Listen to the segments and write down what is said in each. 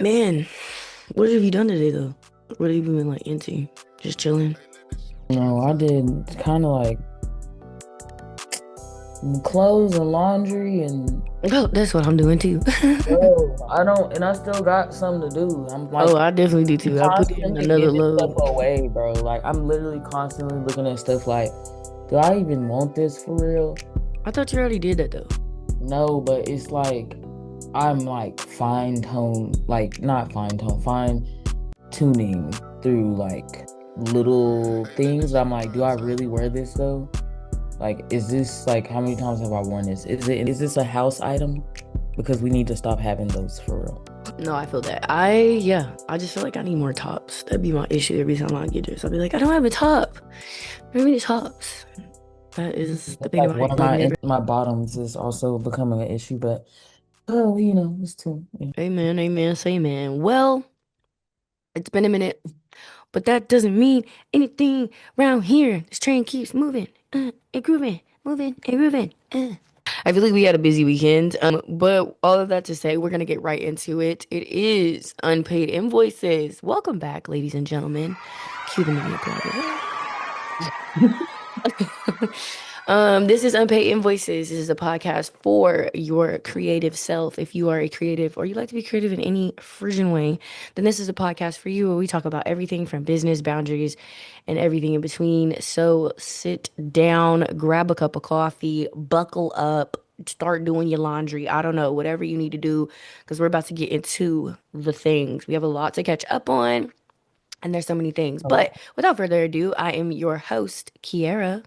Man, what have you done today though? What have you been like into? Just chilling. No, I did kind of like clothes and laundry and Oh, that's what I'm doing too. bro, I don't, and I still got something to do. I'm Oh, like I definitely do too. I put in constantly another giving stuff load. away, bro. Like I'm literally constantly looking at stuff like, do I even want this for real? I thought you already did that though. No, but it's like I'm like not fine tuning through like little things. I'm like, do I really wear this though? Like, is this like how many times have I worn this? Is this a house item? Because we need to stop having those for real. No, I feel that. I just feel like I need more tops. That'd be my issue every time I get dressed. I'll be like, I don't have a top. I don't have any tops. That is the It's thing like about one of clothing every. my bottoms is also becoming an issue, but oh, it's too. Yeah. Amen, amen, say man. Well, it's been a minute, but that doesn't mean anything around here. This train keeps moving, and grooving, moving and grooving. I feel like we had a busy weekend, but all of that to say, we're gonna get right into it. It is unpaid invoices. Welcome back, ladies and gentlemen. Cue the mini applause. This is Unpaid Invoices. This is a podcast for your creative self. If you are a creative or you like to be creative in any frisian way, then this is a podcast for you where we talk about everything from business boundaries and everything in between. So sit down, grab a cup of coffee, buckle up, start doing your laundry. I don't know, whatever you need to do, because we're about to get into the things. We have a lot to catch up on, and there's so many things. But without further ado, I am your host, Kiera.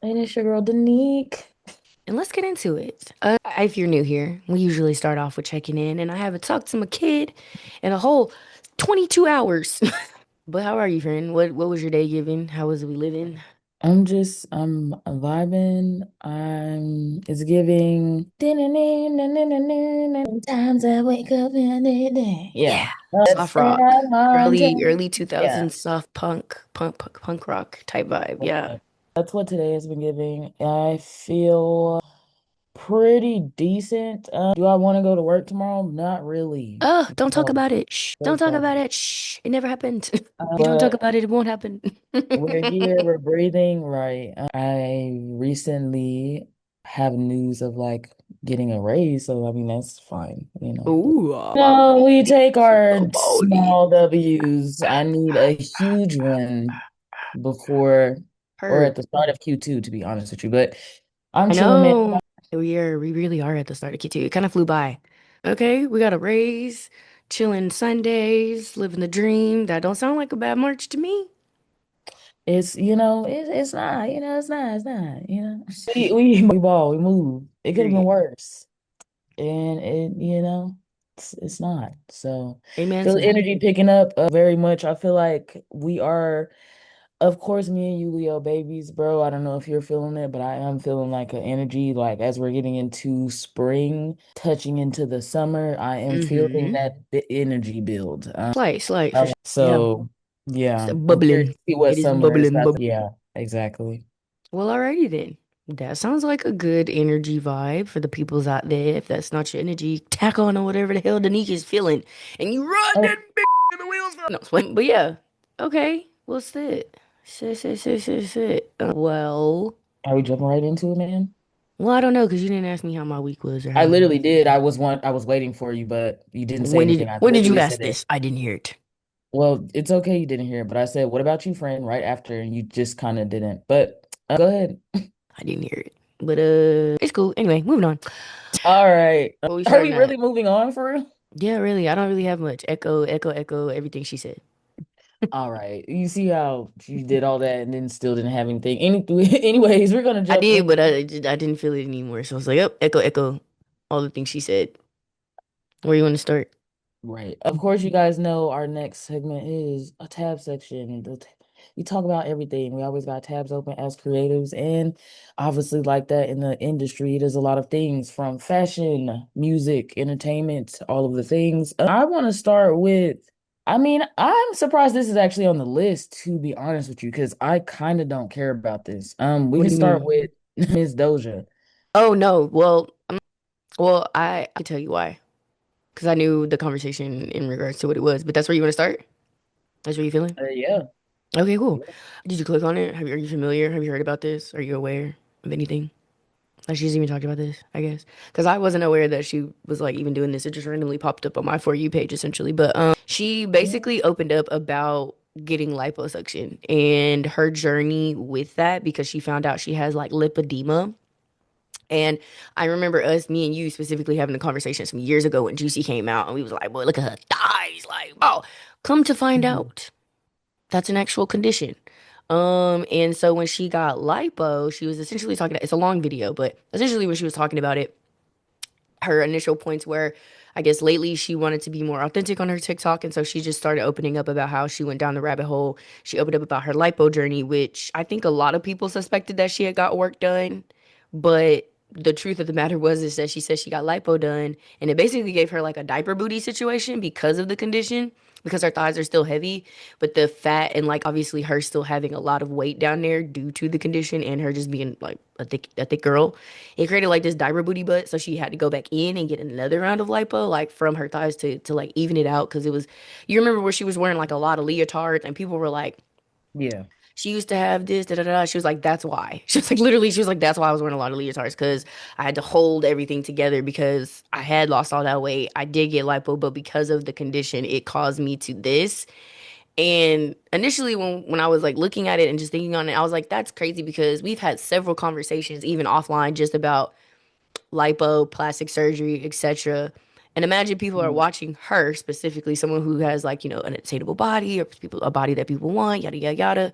And it's your girl, Danique. And let's get into it. If you're new here, we usually start off with checking in, and I haven't talked to my kid in a whole 22 hours. But how are you, friend? What was your day giving? How was we living? I'm vibing. It's giving. Sometimes I wake up and Yeah, yeah. soft That's rock, on early yeah. 2000s soft punk rock type vibe. Yeah. That's what today has been giving. I feel pretty decent. Do I want to go to work tomorrow? Not really. Oh, don't talk No, about it. Shh. Don't talk about it. Shh. It never happened. You don't talk but about it, it won't happen. we're here, we're breathing, right? I recently have news of like getting a raise, so I mean that's fine. Ooh, No, we take our about it. small W's. I need a huge one before or Heard. at the start of Q2, to be honest with you. But I'm I chilling, man. know. We really are at the start of Q2. It kind of flew by. Okay, we got a raise, chilling Sundays, living the dream. That don't sound like a bad March to me. It's not, we ball, we move. It could have been Period. worse. And it's not. So Amen feel to the that. energy picking up very much. I feel like we are, of course, me and you, Leo babies, bro. I don't know if you're feeling it, but I am feeling like an energy, like as we're getting into spring, touching into the summer, I am feeling Mm-hmm. that the energy build. Slight, for sure. Yeah. So It's yeah, I'm curious bubbling. to see what It is summer is bubbling, about. bubbling. Yeah, exactly. Well, alrighty then. That sounds like a good energy vibe for the peoples out there. If that's not your energy, tack on or whatever the hell Danique is feeling, and you run Oh, that bitch to the wheels. No, but yeah, okay. Well, sit, sit. Well, are we jumping right into it, man? well, I don't know because you didn't ask me how my week was or I how. literally did. I was waiting for you, but you didn't say anything. I When did you literally ask said it. this? I didn't hear it. Well, it's okay you didn't hear it, but I said, "What about you, friend?" right after, and you just kind of didn't. But go ahead. I didn't hear it. But it's cool. Anyway, moving on. All right. What we Are we starting at? really moving on for real? Yeah, really. I don't really have much. Echo. Everything she said. All right. You see how you did all that and then still didn't have anything. Anyways, we're gonna I jump did, in. but I didn't feel it anymore. So I was like, yep, echo. All the things she said. Where you want to start? Right. Of course, you guys know our next segment is a tab section. We talk about everything. We always got tabs open as creatives, and obviously, like that in the industry, there's a lot of things from fashion, music, entertainment, all of the things. I want to start with. I mean, I'm surprised this is actually on the list, to be honest with you, because I kind of don't care about this. We What can do you start mean? with Miss Doja. Oh no. Well, I can tell you why. Because I knew the conversation in regards to what it was. But that's where you want to start? That's where you feeling? Yeah. Okay, cool. Yeah. Did you click on it? Are you familiar? Have you heard about this? Are you aware of anything? Like she's even talked about this, I guess. Because I wasn't aware that she was like even doing this. It just randomly popped up on my For You page essentially. But she basically opened up about getting liposuction and her journey with that because she found out she has like lipedema. And I remember us, me and you specifically having a conversation some years ago when Juicy came out and we was like, boy, look at her thighs. Like, oh, come to find Mhm. out that's an actual condition. And so when she got lipo, she was essentially talking, it's a long video, but essentially when she was talking about it, her initial points were, I guess lately she wanted to be more authentic on her TikTok. And so she just started opening up about how she went down the rabbit hole. She opened up about her lipo journey, which I think a lot of people suspected that she had got work done. But the truth of the matter was is that she said she got lipo done and it basically gave her like a diaper booty situation because of the condition because her thighs are still heavy but the fat and like obviously her still having a lot of weight down there due to the condition and her just being like a thick girl it created like this diaper booty butt so she had to go back in and get another round of lipo like from her thighs to like even it out because it was you remember where she was wearing like a lot of leotards and people were like Yeah. she used to have this, da da da. She was like, that's why. She was like, literally, she was like, that's why I was wearing a lot of leotards because I had to hold everything together because I had lost all that weight. I did get lipo, but because of the condition, it caused me to this. And initially, when I was like looking at it and just thinking on it, I was like, that's crazy because we've had several conversations, even offline, just about lipo, plastic surgery, etc. And imagine people are Mhm. watching her specifically, someone who has like, an attainable body or people a body that people want, yada yada yada.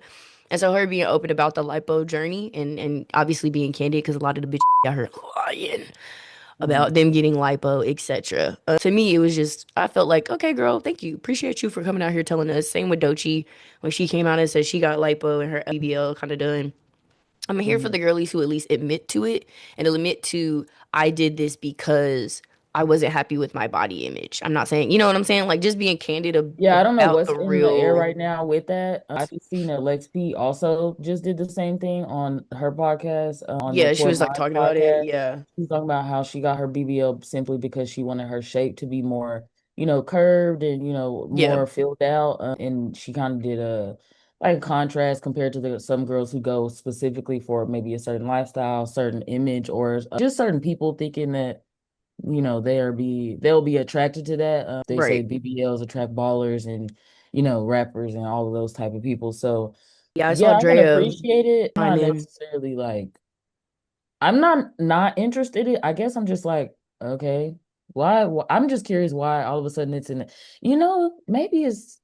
And so her being open about the lipo journey and obviously being candid because a lot of the bitches got her lying about Mhm. them getting lipo, etc. To me, it was just I felt like, okay, girl, thank you, appreciate you for coming out here telling us. Same with Dochi when she came out and said she got lipo and her BBL kind of done. I'm here for Mhm. the girlies who at least admit to it and admit to I did this because I wasn't happy with my body image. I'm not saying, you know what I'm saying? Like just being candid Yeah, I don't know about what's the in the air real. right now with that. I've seen that Lex P also just did the same thing on her podcast, on Yeah, she Record was like My talking about it. podcast. Yeah. She's talking about how she got her BBL simply because she wanted her shape to be more, curved and, Yeah. more filled out. And she kind of did a like a contrast compared to some girls who go specifically for maybe a certain lifestyle, certain image, or just certain people thinking that they'll be attracted to that. They say Right. BBLs attract ballers and rappers and all of those type of people. So Yeah, I saw yeah, I can Drea appreciate it. chime Not in. necessarily like I'm not interested in. I guess I'm just like, okay, why? I'm just curious why all of a sudden it's in. Maybe it's.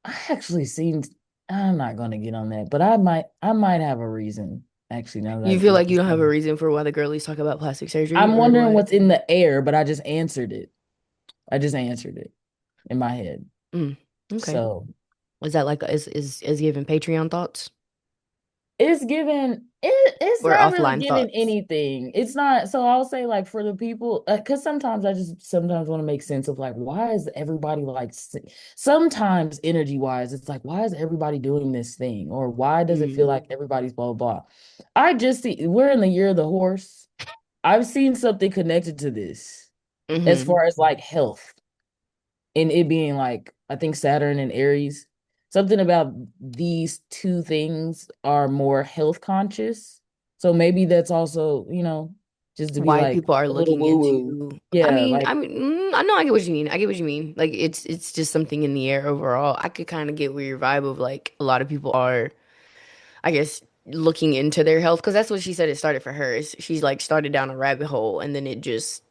I actually seen. I'm not gonna get on that, but I might have a reason. Actually, now that I You feel get like you this don't have a one. reason for why the girlies talk about plastic surgery I'm or wondering what? what's in the air, but I just answered it. I just answered it in my head. Mm, okay. So Is that like is giving Patreon thoughts it's or not really offline giving thoughts? anything. It's not. So I'll say like for the people, because sometimes I just sometimes want to make sense of like why is everybody like sometimes energy wise it's like why is everybody doing this thing or why does it feel Mm, like everybody's blah blah blah. I just see we're in the year of the horse. I've seen something connected to this as mm-hmm. far as like health. And it being like I think Saturn and Aries, something about these two things are more health conscious. So maybe that's also, just to be Why like people are a little looking woo woo. into I Yeah, mean, like I mean, I know I get what you mean. I get what you mean. Like it's just something in the air overall. I could kind of get where your vibe of like a lot of people are, I guess, looking into their health because that's what she said it started for her. She's like started down a rabbit hole and then it just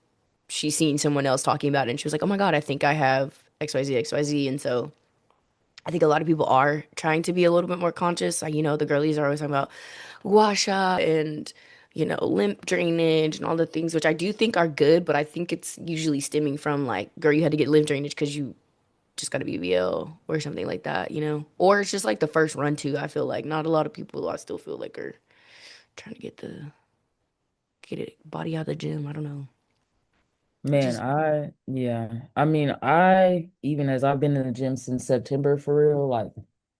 she seen someone else talking about it and she was like, "Oh my God, I think I have XYZ XYZ." And so I think a lot of people are trying to be a little bit more conscious. Like, the girlies are always talking about gua sha and, lymph drainage and all the things, which I do think are good, but I think it's usually stemming from like, girl, you had to get lymph drainage because you just got a BBL or something like that. Or it's just like the first run to, I feel like not a lot of people I still feel like are trying to get it body out of the gym. I don't know. It man, just I mean, I even as I've been in the gym since September for real,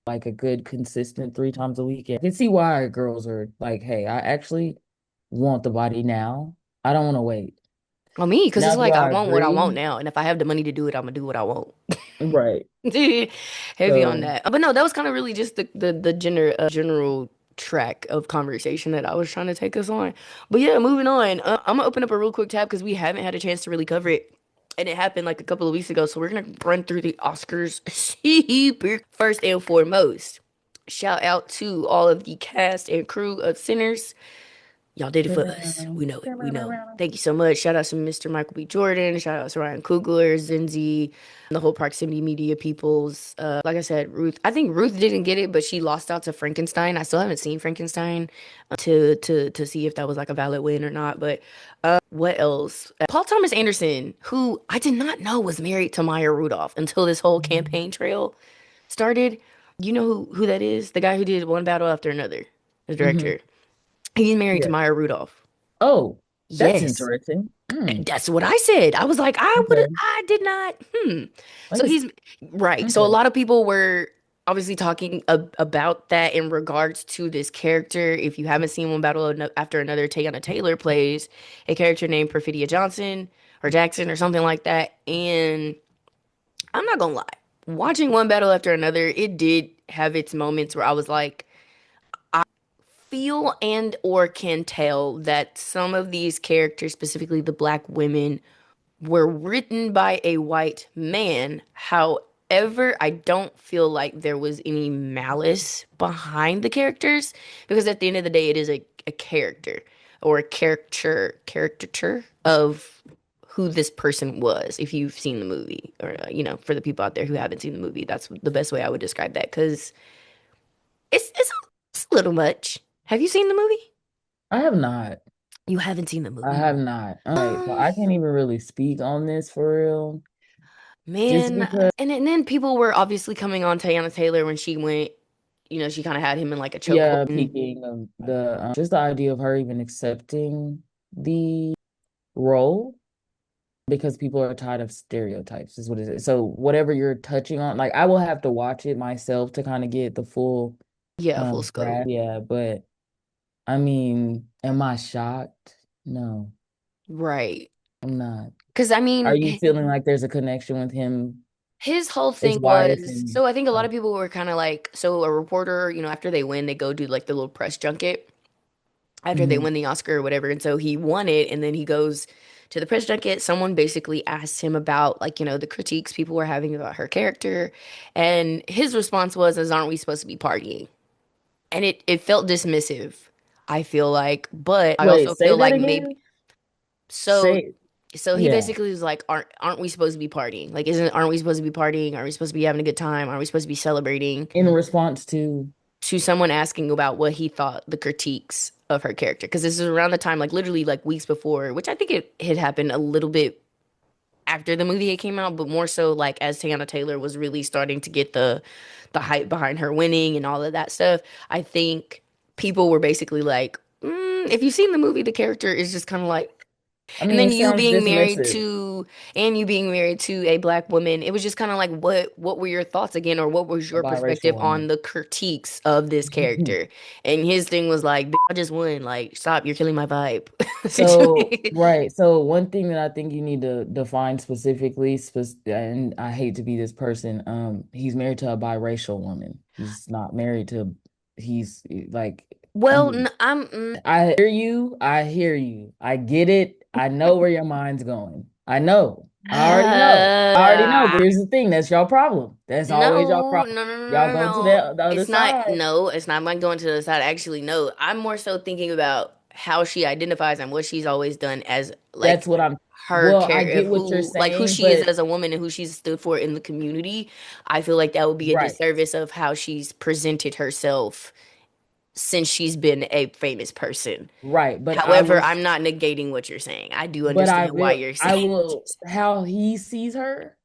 like a good consistent 3 times a week. I can see why girls are like, hey, I actually want the body now. I don't want to wait. On me, because Now, it's do like I I want what I want agree? now, and if I have the money to do it, I'm gonna do what I want. Right. Heavy on So, that. But no, that was kind of really just the general track of conversation that I was trying to take us on. But yeah, moving on. I'm gonna open up a real quick tab because we haven't had a chance to really cover it. And it happened like a couple of weeks ago. So we're gonna run through the Oscars super first and foremost. Shout out to all of the cast and crew of Sinners. Y'all did it for us. We know it. We know. Thank you so much. Shout out to Mr. Michael B. Jordan. Shout out to Ryan Coogler, Zinzi, the whole Proximity Media peoples. Like I said, Ruth. I think Ruth didn't get it, but she lost out to Frankenstein. I still haven't seen Frankenstein to see if that was like a valid win or not. But what else? Paul Thomas Anderson, who I did not know was married to Maya Rudolph until this whole campaign trail started. You know who that is? The guy who did One Battle After Another, the hmm director. He's married to yeah. Maya Rudolph. Oh, that's Yes. interesting. That's what I said. I was like, Okay. I did not. Let So me. he's right. So a Okay. lot of people were obviously talking about that in regards to this character. If you haven't seen One Battle After Another, Teyana Taylor plays a character named Perfidia Johnson or Jackson or something like that. And I'm not gonna lie, watching One Battle After Another, it did have its moments where I was like, feel and or can tell that some of these characters, specifically the black women, were written by a white man. However, I don't feel like there was any malice behind the characters because at the end of the day, it is a character or a caricature of who this person was. If you've seen the movie, or for the people out there who haven't seen the movie, that's the best way I would describe that because it's a little much. Have you seen the movie? I have not. You haven't seen the I movie. have not. All right. So Um, I can't even really speak on this for real. Just Man, because, and then people were obviously coming on Teyana Taylor when she went, she kind of had him in like a chokehold. yeah, peaking of the just the idea of her even accepting the role because people are tired of stereotypes is what it is. So whatever you're touching on, like I will have to watch it myself to kind of get the full Yeah, full scope. grasp. Yeah, but I mean, am I shocked? No, Right. I'm not. Because I Are mean, you feeling like there's a connection with him, his whole his thing wife, was, and so I think a lot of people were kind of like, so a reporter, after they win, they go do like the little press junket after they Mhm. win the Oscar or whatever. And so he won it, and then he goes to the press junket. Someone basically asked him about like, the critiques people were having about her character. And his response was, aren't we supposed to be partying? And it felt dismissive, I feel like, but I Wait, also say feel that like maybe again. so Say, he yeah, basically was like, aren't we supposed to be partying? Like, isn't aren't we supposed to be partying? Are we supposed to be having a good time? Are we supposed to be celebrating? in response to, To someone asking about what he thought the critiques of her character. Because this is around the time, like literally like weeks before, which I think it had happened a little bit after the movie had came out, but more so like as Teyana Taylor was really starting to get the hype behind her winning and all of that stuff. I think people were basically like, if you've seen the movie, the character is just kind of like, I and mean, then it sounds dismissive. you being married to a black woman, it was just kind of like, what were your thoughts again, or what was A your biracial perspective on woman. the critiques of this character? And his thing was like, I just won. Like, stop, you're killing my vibe. So, Essentially. right. So, one thing that I think you need to define specifically, and I hate to be this person, he's married to a biracial woman. He's not married to, he's like, Well, you, I'm. I hear you. I hear you. I get it. I know where your mind's going. I know. I already know. I already know. But here's the thing. That's your problem. That's always your No, problem. no, no, no, Y'all no, go to no. the other It's not, side. no, it's not like going to the side. Actually, no. I'm more so thinking about how she identifies and what she's always done as That's like what I'm. her Well, I care of get what you're who, like who saying, she is but as a woman and who she's stood for in the community. I feel like that would be a right. disservice of how she's presented herself since she's been a famous person. Right. But I However, will. I'm not negating what you're saying. I do But understand why you're I saying what will, how he sees her.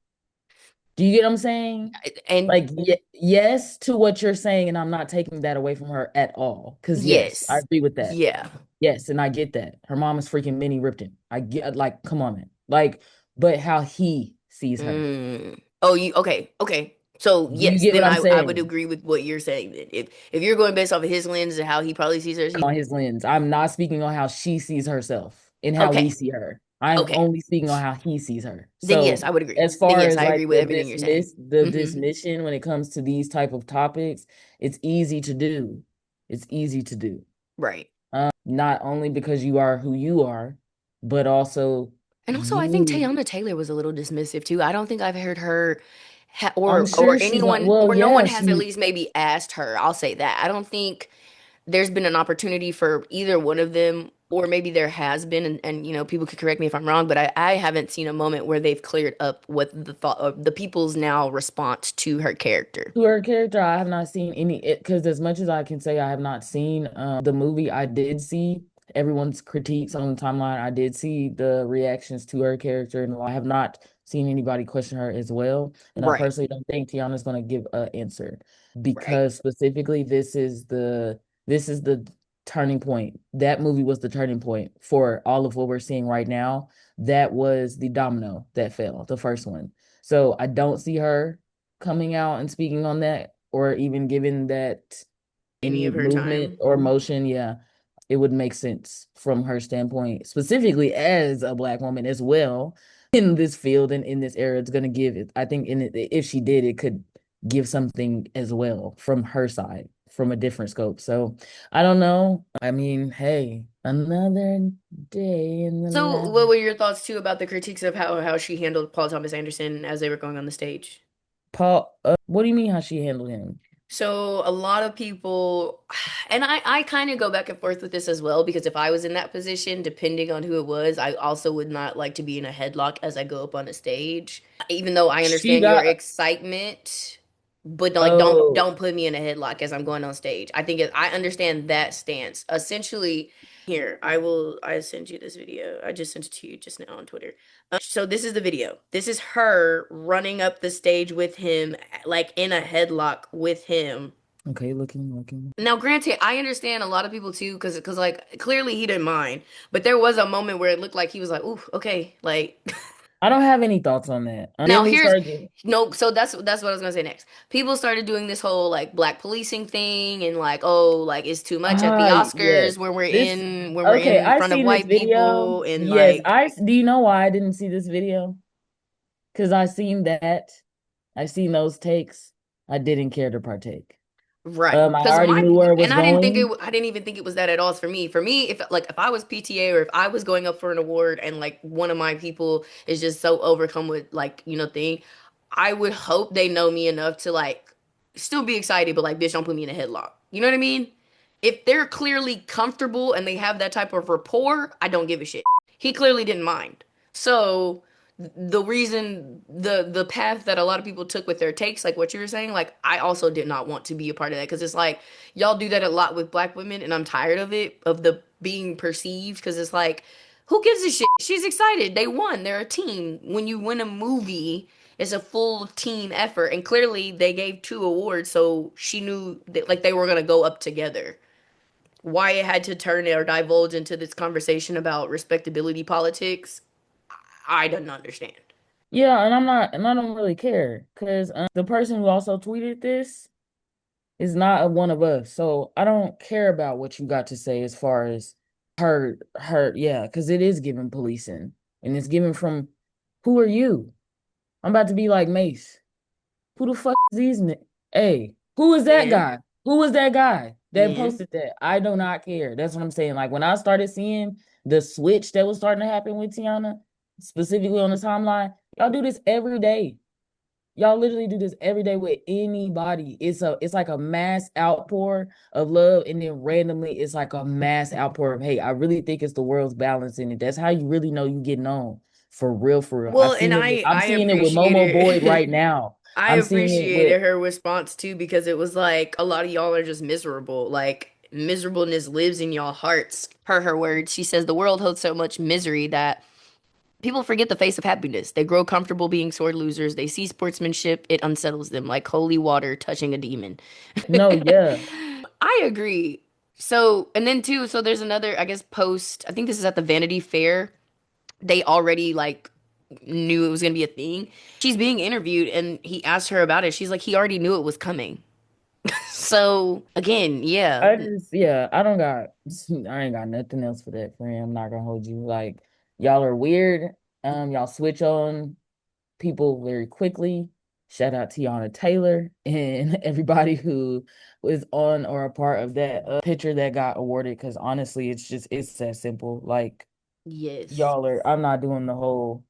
Do you get what I'm saying? you're saying. Like, yes to what you're saying, and I'm not taking that away from her at all. Because, yes, I Yes. agree with that. Yeah. Yes, and I get that. Her mom is freaking Minnie Ripton. I get, like, come on, man. Like, but how he sees her. Oh, you okay? Okay. So Do you yes, get what then I'm I would saying? agree with what you're saying. Then if you're going based off of his lens and how he probably sees her, On his lens. I'm not speaking on how she sees herself and how we okay, see her. I'm Okay. only speaking on how he sees her. Then yes, So I would agree. as Then far yes, as I like agree with everything you're saying. the Hmm. dismission when it comes to these type of topics, it's easy to do. It's easy to do. Right. Not only because you are who you are, but also And also, I think you. Teyana Taylor was a little dismissive too. I don't think I've heard her I'm or sure she's not. anyone Well, or no one yeah, has at she least maybe asked her. I'll say that. I don't think there's been an opportunity for either one of them, or maybe there has been, and people could correct me if I'm wrong, but I haven't seen a moment where they've cleared up what the thought of the people's now response to her character. to her character, I have not seen any because as much as I can say I have not seen the movie, I did see everyone's critiques on the timeline. I did see the reactions to her character, and I have not seen anybody question her as well. And I Right. personally don't think Tiana's going to give an answer Right. because specifically this is the turning point. That movie was the turning point for all of what we're seeing right now. That was the domino that fell, the first one. So I don't see her coming out and speaking on that or even giving that Any any of her movement time. or motion, yeah, it would make sense from her standpoint, specifically as a black woman as well in this field and in this era. It's going to give it, I think, in it, if she did, it could give something as well from her side, from a different scope. So I don't know. I mean, hey, another day in the So, life. what were your thoughts too about the critiques of how she handled Paul Thomas Anderson as they were going on the stage? Paul, what do you mean how she handled him? So a lot of people, and I kind of go back and forth with this as well, because if I was in that position, depending on who it was, I also would not like to be in a headlock as I go up on a stage. Even though I She understand your got, excitement, but like oh, don't put me in a headlock as I'm going on stage. I understand that stance. Essentially, here, I sent you this video. I just sent it to you just now on Twitter. So this is the video. This is her running up the stage with him, like in a headlock with him. okay, looking. Now, granted, I understand a lot of people too, because like clearly he didn't mind, but there was a moment where it looked like he was like, "Ooh, okay." Like I don't have any thoughts on that. now, Then we here's started. no. So that's what I was gonna say next. People started doing this whole like black policing thing, and like, oh, like it's too much at the Yes. Oscars This, when we're okay, in I've front of seen this white video. people, and Yes, like do you know why I didn't see this video? Because I seen that. I seen those takes. I didn't care to partake. right. I Because already my knew where it was and I didn't think going. I didn't even think it was that at all for me. For me, if I was PTA or if I was going up for an award and like one of my people is just so overcome with like, thing, I would hope they know me enough to like still be excited, but like, bitch, don't put me in a headlock. You know what I mean? If they're clearly comfortable and they have that type of rapport, I don't give a shit. He clearly didn't mind. So the reason the path that a lot of people took with their takes, like what you were saying, like I also did not want to be a part of that, because it's like y'all do that a lot with black women, and I'm tired of it, of the being perceived, because it's like, who gives a shit? She's excited, they won, they're a team. When you win a movie, it's a full team effort, and clearly they gave two awards, so she knew that like they were gonna go up together. Why it had to turn or divulge into this conversation about respectability politics, I didn't understand. Yeah, and I'm not, and I don't really care because the person who also tweeted this is not one of us. So I don't care about what you got to say as far as yeah, because it is given policing and it's given from who are you? I'm about to be like Mace. Who the fuck is these? Hey, who is that Man, guy? Who was that guy that man. posted that? I do not care. That's what I'm saying. Like when I started seeing the switch that was starting to happen with Teyana, specifically on the timeline, y'all do this every day. Y'all literally do this every day with anybody. It's like a mass outpour of love, and then randomly it's like a mass outpour of hate. I really think it's the world's balancing it. That's how you really know you getting on for real, for real. Well, and I'm I seeing it with Momo Boyd appreciated right now. I I'm seeing it with appreciated her response too, because it was like a lot of y'all are just miserable. Like miserableness lives in y'all hearts. Her words. She says the world holds so much misery that people forget the face of happiness. They grow comfortable being sore losers. They see sportsmanship, it unsettles them like holy water touching a demon. no, yeah. I agree. So, and then too, so there's another, I guess, post. I think this is at the Vanity Fair. They already like knew it was gonna be a thing. She's being interviewed and he asked her about it. She's like, he already knew it was coming. So again, yeah. I just, yeah, I don't got I ain't got nothing else for that, friend. I'm not gonna hold you. Like Y'all are weird. Y'all switch on people very quickly. Shout out to Teyana Taylor and everybody who was on or a part of that picture that got awarded. Because honestly, it's that simple. Like Yes. y'all are. I'm not doing the whole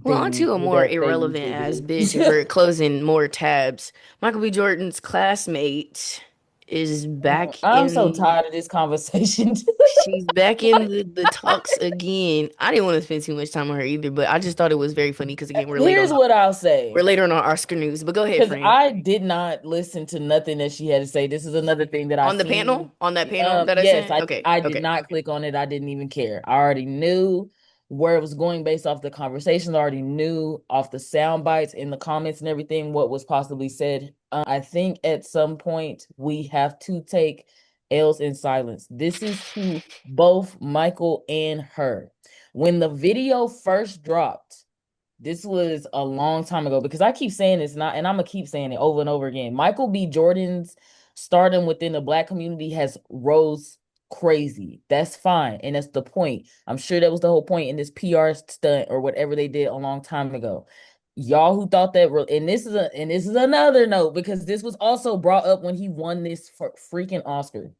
Well, on thing to a more that they irrelevant usually ass do. bitch. If we're closing more tabs, Michael B. Jordan's classmate is back I'm so in. tired of this conversation. She's back in the talks again. I didn't want to spend too much time on her either, but I just thought it was very funny because again, Here's what I'll say. we're later on our Oscar news. But go ahead, Because friend. I did not listen to nothing that she had to say. This is another thing that I On the panel, seen. on that panel that I Yes, sent. I Okay, I did okay. not click on it. I didn't even care. I already knew where it was going based off the conversation. I already knew off the sound bites in the comments and everything what was possibly said. I think at some point we have to take L's in silence. This is to both Michael and her. When the video first dropped, this was a long time ago because I keep saying it's not, and I'm gonna keep saying it over and over again. Michael B. Jordan's stardom within the black community has rose crazy. That's fine, and that's the point. I'm sure that was the whole point in this PR stunt or whatever they did a long time ago. Y'all who thought that, and this is another note because this was also brought up when he won this for freaking Oscar.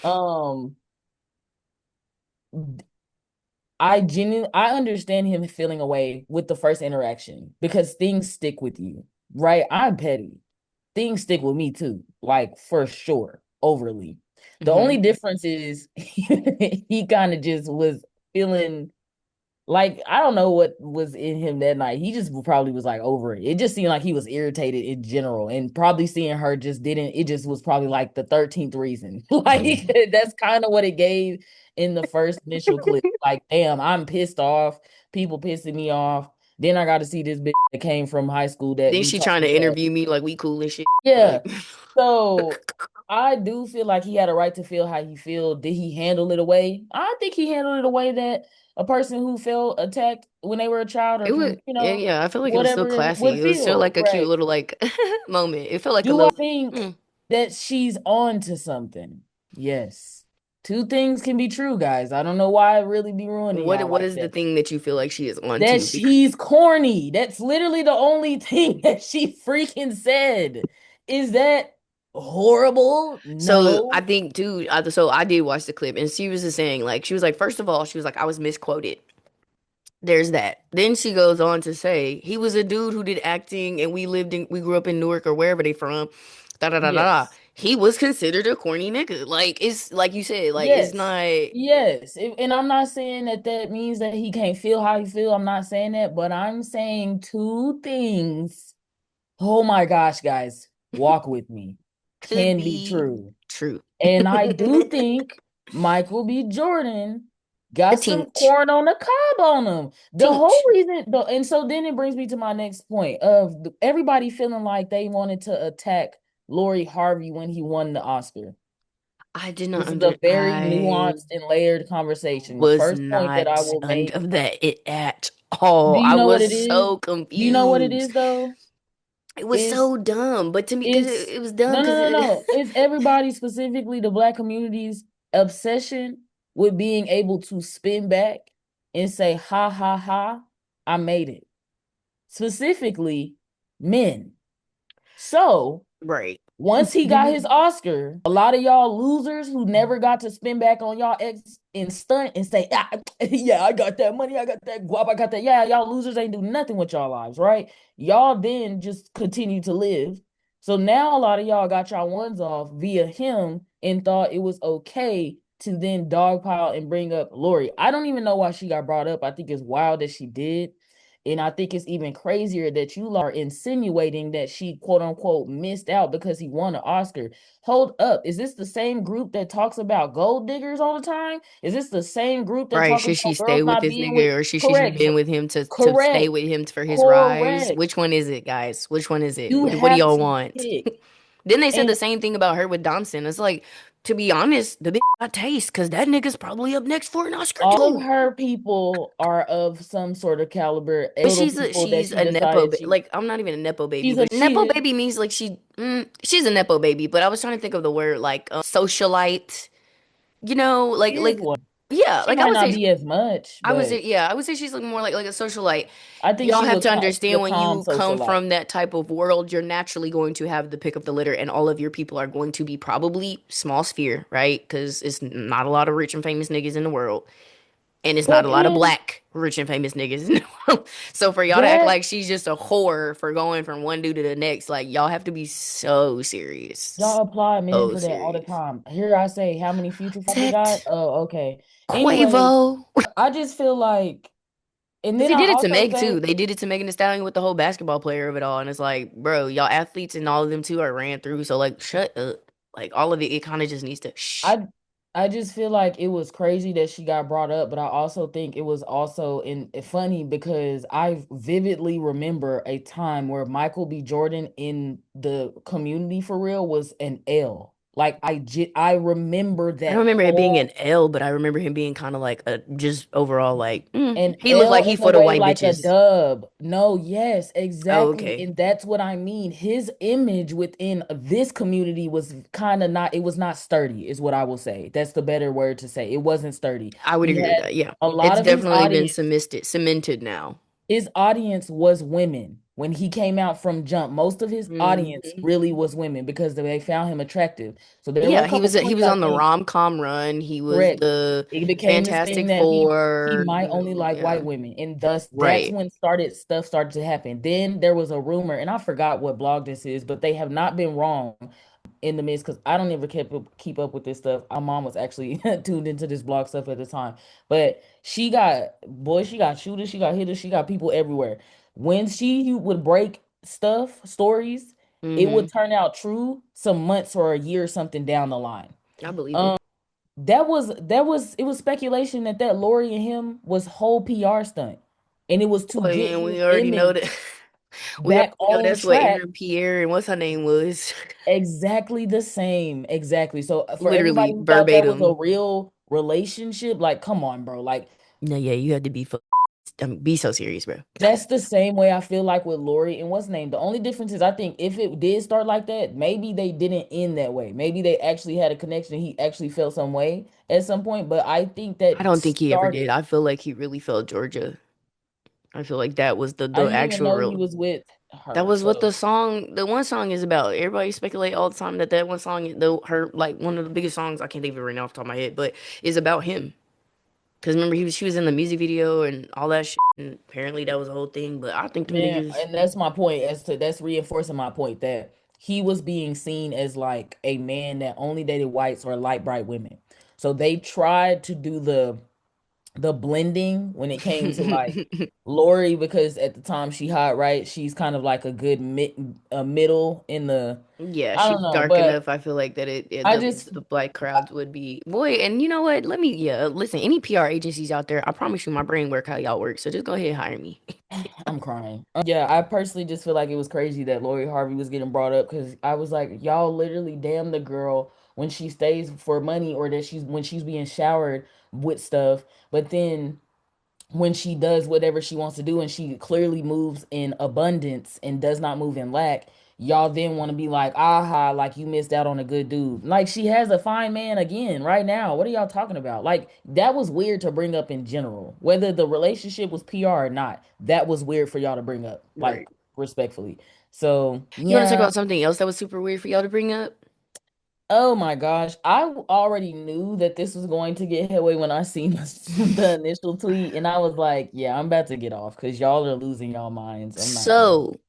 Um, I understand him feeling away with the first interaction because things stick with you, right? I'm petty. Things stick with me too, like for sure, overly. The only Hmm. difference is he kind of just was feeling like I don't know what was in him that night. He just probably was like over it. It just seemed like he was irritated in general, and probably seeing her just didn't. It just was probably like the 13th reason. Like that's kind of what it gave in the first initial clip. Like, damn, I'm pissed off. People pissing me off. Then I got to see this bitch that came from high school that Then be she trying talking to trash. interview me like we cool and shit. Yeah. Like, So I do feel like he had a right to feel how he feel. Did he handle it away? I think he handled it a way that a person who felt attacked when they were a child or it was, can, yeah, yeah. I feel like it was still whatever classy. would It was still feel. like a cute Right. little like moment. It felt like a Do I little. think Mm. that she's on to something? Yes. Two things can be true, guys. I don't know why I really be ruining y'all What like is the that. thing that you feel like she is on That to? Because she's corny. That's literally the only thing that she freaking said. Is that horrible? so I No. think, dude. So I did watch the clip, and she was just saying like she was like, first of all, she was like, I was misquoted. There's that. Then she goes on to say he was a dude who did acting, and we grew up in Newark or wherever they from. Da da da da da. Yes. He was considered a corny nigga. Like it's like you said. Like it's Yes. not. Yes. And I'm not saying that that means that he can't feel how he feel. I'm not saying that, but I'm saying two things. Oh my gosh, guys, walk with me. Could Can be be true. true. And I do think Michael B. Jordan got A some teench. corn on the cob on him. The whole Teench. reason, though, and so then it brings me to my next point of everybody feeling like they wanted to attack Lori Harvey when he won the Oscar. I did not This is a very I nuanced and layered conversation. The was first point that I not will make, under that it at do all. you I know what was it is? so Do you know what it confused. is though? It was It's so dumb, but to me, because it's it was dumb, no no because no it, no. It's everybody, specifically the black community's obsession with being able to spin back and say, ha ha ha, I made it. Specifically, men. So right. once he got his Oscar, a lot of y'all losers who never got to spin back on y'all ex and stunt and say, ah, yeah, I got that money, I got that guap, I got that. Yeah, y'all losers ain't do nothing with y'all lives, right? Y'all then just continue to live. So now a lot of y'all got y'all ones off via him and thought it was okay to then dogpile and bring up Lori. I don't even know why she got brought up. I think it's wild that she did. And I think it's even crazier that you are insinuating that she quote unquote missed out because he won an Oscar. Hold up. Is this the same group that talks about gold diggers all the time? Is this the same group that Right. talk Should she about stay girls with not this being with? nigga or should she Correct. been with him to stay Correct. with him for his rise? Correct. Which one is it, guys? Which one is it? You What do have y'all to want? pick. Then they said And the same thing about her with Domson. It's like, to be honest, the bitch got taste because that nigga's probably up next for an Oscar all of too. her people are of some sort of caliber. But Little people that she's she a nepo decided she like I'm not even a nepo baby, she's a but nepo baby means like she's a nepo baby. But I was trying to think of the word like socialite. You know, she is one. Yeah, She like I might would not say be as much, I would say, but yeah, I would say she's looking more like a socialite. I think Y'all she have would to the understand when calm you come socialite. from that type of world, you're naturally going to have the pick of the litter, and all of your people are going to be probably small sphere, right? Because it's not a lot of rich and famous niggas in the world, and it's not But a lot of in black rich and famous niggas in the world. So for y'all to act that, like she's just a whore for going from one dude to the next, like y'all have to be so serious, y'all apply men so for that all the serious. time. Here I say, how many future probably got? Set Oh, okay. Anyway, Quavo. I just feel like, and Because then he I did it to also Meg say, too. They did it to Megan Thee Stallion with the whole basketball player of it all. And it's like, bro, y'all athletes and all of them too are ran through. So like, shut up. Like all of it, it kind of just needs to shh. I I just feel like it was crazy that she got brought up, but I also think it was also funny because I vividly remember a time where Michael B. Jordan in the community for real was an L. Like I remember I don't that remember it being whole an L, but I remember him being kind of like a just overall like, an he looked L like in he a for the way white like a bitches. dub. No, yes, Oh, exactly. okay. And that's what I mean. His image within this community was kind of not, it was not sturdy, is what I will say. That's the better word to say. It wasn't sturdy. I would He agree with had that. Yeah. a lot It's of definitely been cemented now. his audience was women when he came out from Jump. Most of his audience Hmm. really was women because they found him attractive. So there were a Yeah, couple he points was I on the think rom-com run. He was correct. the It became this thing Fantastic that he Four, might only like white yeah. women, and thus that's Right. when started stuff started to happen. Then there was a rumor, and I forgot what blog this is, but they have not been wrong in the midst because I don't ever keep up with this stuff. My mom was actually tuned into this blog stuff at the time, but she got shooters, she got hitters, she got people everywhere. When she would break stories, it would Hmm. turn out true some months or a year or something down the line. I believe it. That was it was speculation that Lori and him was whole PR stunt, and it was to Boy, get and his we already know that. image We back already know on that's what track. Aaron Pierre and what's her name was. Exactly the same. Exactly. So for everybody Literally who thought that was a verbatim. real relationship, like, come on, bro. Like, No, yeah, you have to be I mean, be so serious, bro. that's the same way I feel like with Lori and what's name. The only difference is I think if it did start like that, maybe they didn't end that way. Maybe they actually had a connection. He actually felt some way at some point. But I think I that don't think he ever did. started. I feel like he really felt Georgia. I feel like that was I the didn't even actual know he real. was with That her. was what So the one song is about. Everybody speculate all the time that that one song, the her like one of the biggest songs I can't even right now off the top of my head, but is about him. Because remember she was in the music video and all that shit, and apparently that was a whole thing. But I think them man, niggas. and that's my point. As to that's reinforcing my point that he was being seen as like a man that only dated whites or light bright women. So they tried to do the blending when it came to like Lori because at the time she hot, right? She's kind of like a good middle in the Yeah, I she's don't know, dark but enough. I feel like that I just the black crowds would be boy. And you know what? Let me listen. Any PR agencies out there, I promise you, my brain work how y'all work. So just go ahead and hire me. I'm crying. Yeah, I personally just feel like it was crazy that Lori Harvey was getting brought up because I was like, y'all literally damn the girl when she stays for money or that she's when she's being showered with stuff, but then when she does whatever she wants to do and she clearly moves in abundance and does not move in lack, y'all then want to be like, aha, like you missed out on a good dude. Like she has a fine man again right now. What are y'all talking about? Like that was weird to bring up in general. Whether the relationship was PR or not, that was weird for y'all to bring up, like Right. respectfully. So You want to talk yeah. about something else that was super weird for y'all to bring up? Oh my gosh. I already knew that this was going to get headway when I seen the initial tweet. And I was like, yeah, I'm about to get off because y'all are losing y'all minds. I'm not gonna. So,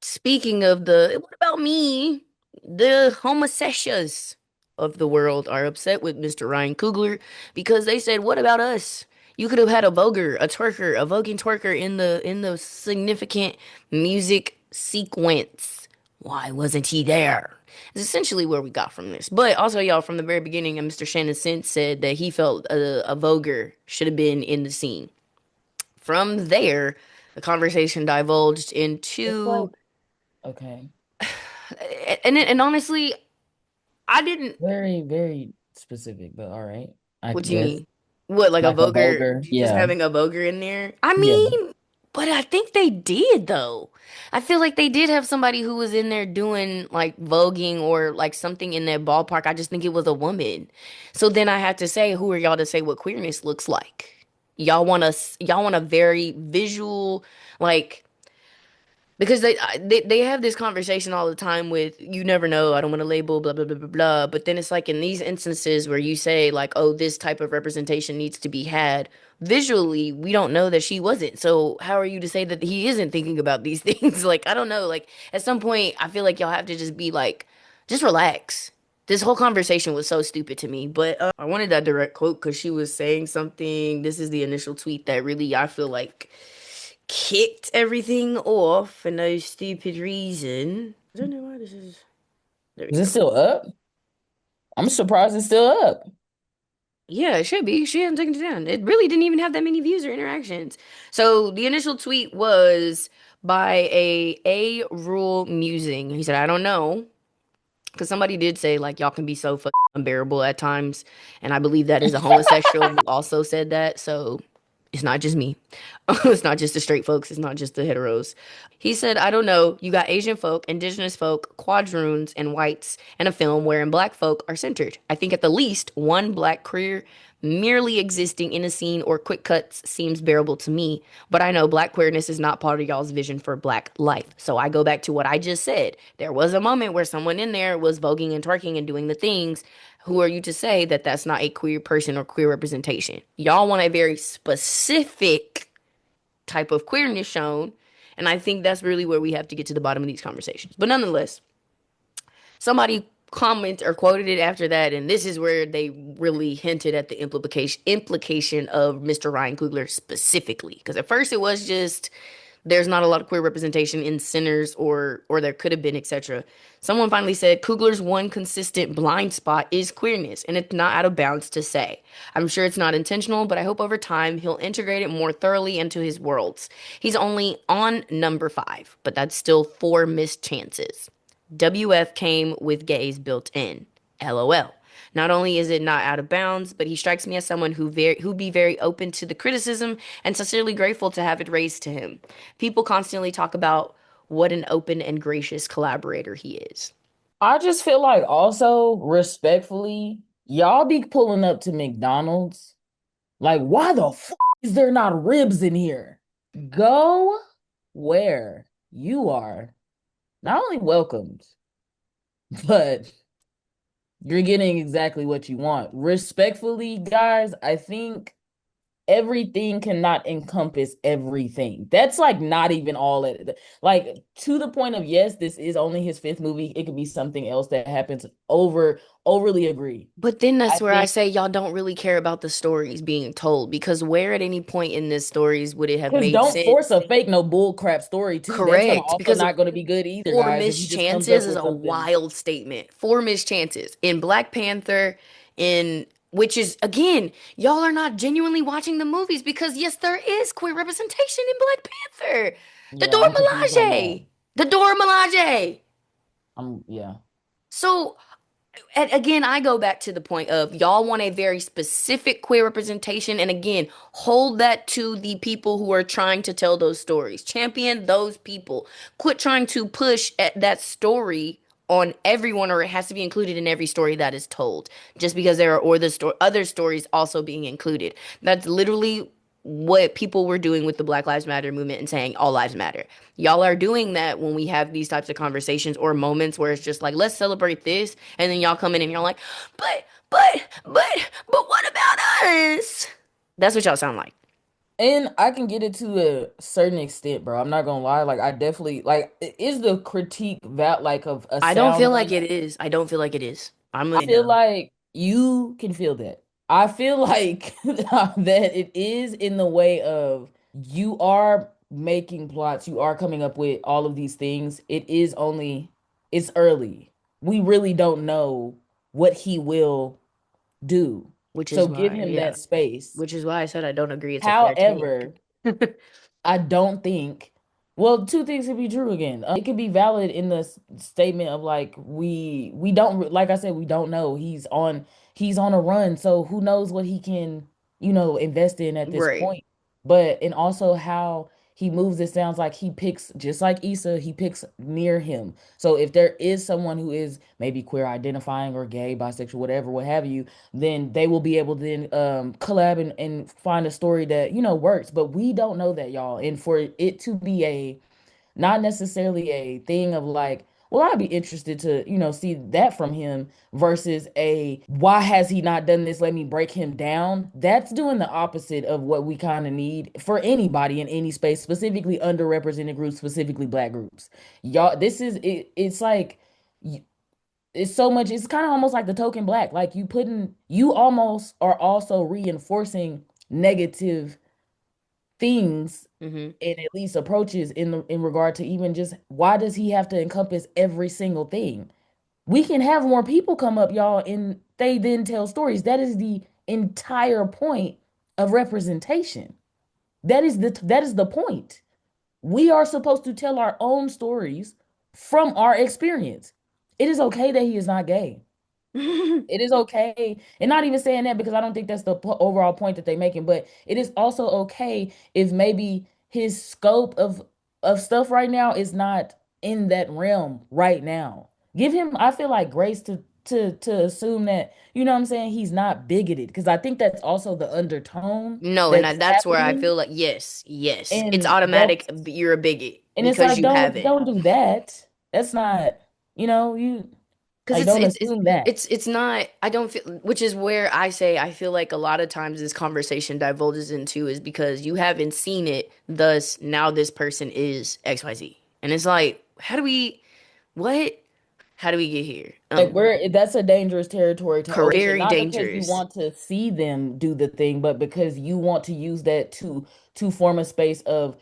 speaking of the, what about me? The homosexuals of the world are upset with Mr. Ryan Coogler because they said, "What about us? You could have had a voguer, a twerker, a voguing twerker in the significant music sequence. Why wasn't he there?" It's essentially where we got from this. But also, y'all, from the very beginning, Mr. Shannon Sins said that he felt a voguer should have been in the scene. From there, the conversation divulged It's like, into okay. and honestly, I didn't. Very, very specific, but all right. I What do you guess. mean? What like a Like a Voguer? vulgar. Just Yeah. having a Voguer in there? I Yeah. mean. But I think they did though. I feel like they did have somebody who was in there doing like voguing or like something in that ballpark. I just think it was a woman. So then I have to say, who are y'all to say what queerness looks like? Y'all want a very visual, like, because they have this conversation all the time with you never know, I don't want to label blah blah blah blah blah, but then it's like in these instances where you say like, oh, this type of representation needs to be had visually, we don't know that she wasn't, so how are you to say that he isn't thinking about these things? Like, I don't know, like at some point I feel like y'all have to just be like, just relax. This whole conversation was so stupid to me, but I wanted that direct quote because she was saying something. This is the initial tweet that really I feel like kicked everything off for no stupid reason. I don't know why this is. There we Is it go. still up? I'm surprised it's still up. Yeah, it should be. She hasn't taken it down. It really didn't even have that many views or interactions. So the initial tweet was by a rule musing. He said, "I don't know," because somebody did say like y'all can be so unbearable at times, and I believe that is a homosexual who also said that. So it's not just me. It's not just the straight folks. It's not just the heteros. He said, I don't know. You got Asian folk, indigenous folk, quadroons, and whites, and a film wherein black folk are centered. I think at the least one black queer merely existing in a scene or quick cuts seems bearable to me, but I know black queerness is not part of y'all's vision for black life. So I go back to what I just said. There was a moment where someone in there was voguing and twerking and doing the things. Who are you to say that that's not a queer person or queer representation? Y'all want a very specific type of queerness shown. And I think that's really where we have to get to the bottom of these conversations. But nonetheless, somebody commented or quoted it after that, and this is where they really hinted at the implication of Mr. Ryan Coogler specifically. Because at first it was just there's not a lot of queer representation in Sinners or there could have been, etc. Someone finally said Coogler's one consistent blind spot is queerness, and it's not out of bounds to say. I'm sure it's not intentional, but I hope over time he'll integrate it more thoroughly into his worlds. He's only on number 5, but that's still 4 missed chances. WF came with gays built in. LOL. Not only is it not out of bounds, but he strikes me as someone who'd be very open to the criticism and sincerely grateful to have it raised to him. People constantly talk about what an open and gracious collaborator he is. I just feel like also respectfully, y'all be pulling up to McDonald's. Like, why the f is there not ribs in here? Go where you are not only welcomed, but you're getting exactly what you want. Respectfully, guys, I think everything cannot encompass everything. That's like not even all it like to the point of yes, this is only his fifth movie. It could be something else that happens overly agree. But then I that's where I think say y'all don't really care about the stories being told because where at any point in this stories would it have because made don't force sense? a fake no bull crap story too. That's gonna Correct. also Because not gonna be good either, four guys. If he missed just comes chances up is with a something. wild statement. 4 missed chances in Black Panther, in which is again, y'all are not genuinely watching the movies because yes, there is queer representation in Black Panther. The Yeah, Dora I'm confused on that. Milaje. The Dora Milaje. Yeah. So and again, I go back to the point of y'all want a very specific queer representation. And again, hold that to the people who are trying to tell those stories. Champion those people. Quit trying to push at that story on everyone, or it has to be included in every story that is told. Just because there are other stories also being included. That's literally what people were doing with the Black Lives Matter movement and saying all lives matter. Y'all are doing that when we have these types of conversations or moments where it's just like, let's celebrate this. And then y'all come in and you're like, but what about us? That's what y'all sound like. And I can get it to a certain extent, bro. I'm not gonna lie. Like I definitely like is the critique that like of a I don't sound feel like one. it is. I don't feel like it is. I'm I gonna feel know. like you can feel that. I feel like that it is in the way of you are making plots, you are coming up with all of these things. It's early. We really don't know what he will do. Which is So give why, him yeah. that space. Which is why I said I don't agree it's a fair take. However, I don't think. Well, two things could be true again. It could be valid in the statement of like we don't like I said we don't know. He's on a run, so who knows what he can invest in at this Right. point. But and also how he moves, it sounds like he picks, just like Issa, he picks near him. So if there is someone who is maybe queer identifying or gay, bisexual, whatever, what have you, then they will be able to then collab and find a story that, works. But we don't know that, y'all. And for it to be a not necessarily a thing of like, well, I'd be interested to, see that from him versus a why has he not done this? Let me break him down. That's doing the opposite of what we kind of need for anybody in any space, specifically underrepresented groups, specifically black groups. Y'all, this is it, it's like it's so much, it's kind of almost like the token black. Like you almost are also reinforcing negative things Hmm. and at least approaches in regard to even just why does he have to encompass every single thing? We can have more people come up, y'all, and they then tell stories. That is the entire point of representation. That is the point. We are supposed to tell our own stories from our experience. It is okay that he is not gay. It is okay, and not even saying that because I don't think that's the overall point that they're making, but it is also okay if maybe his scope of stuff right now is not in that realm right now. Give him, I feel like, grace to assume that, you know what I'm saying, he's not bigoted because I think that's also the undertone No, and that's that's where I happening, feel like yes, yes, it's and automatic. You're a bigot it's because like you don't haven't. don't do that. That's not, you Because like it's don't it's it's assume that. it's not. I don't feel, which is where I say I feel like a lot of times this conversation divulges into is because you haven't seen it. Thus, now this person is XYZ, and it's like, how do we? What? How do we get here? Like that's a dangerous territory to overstep, Very not because you dangerous. want to see them do the thing, but because you want to use that to form a space of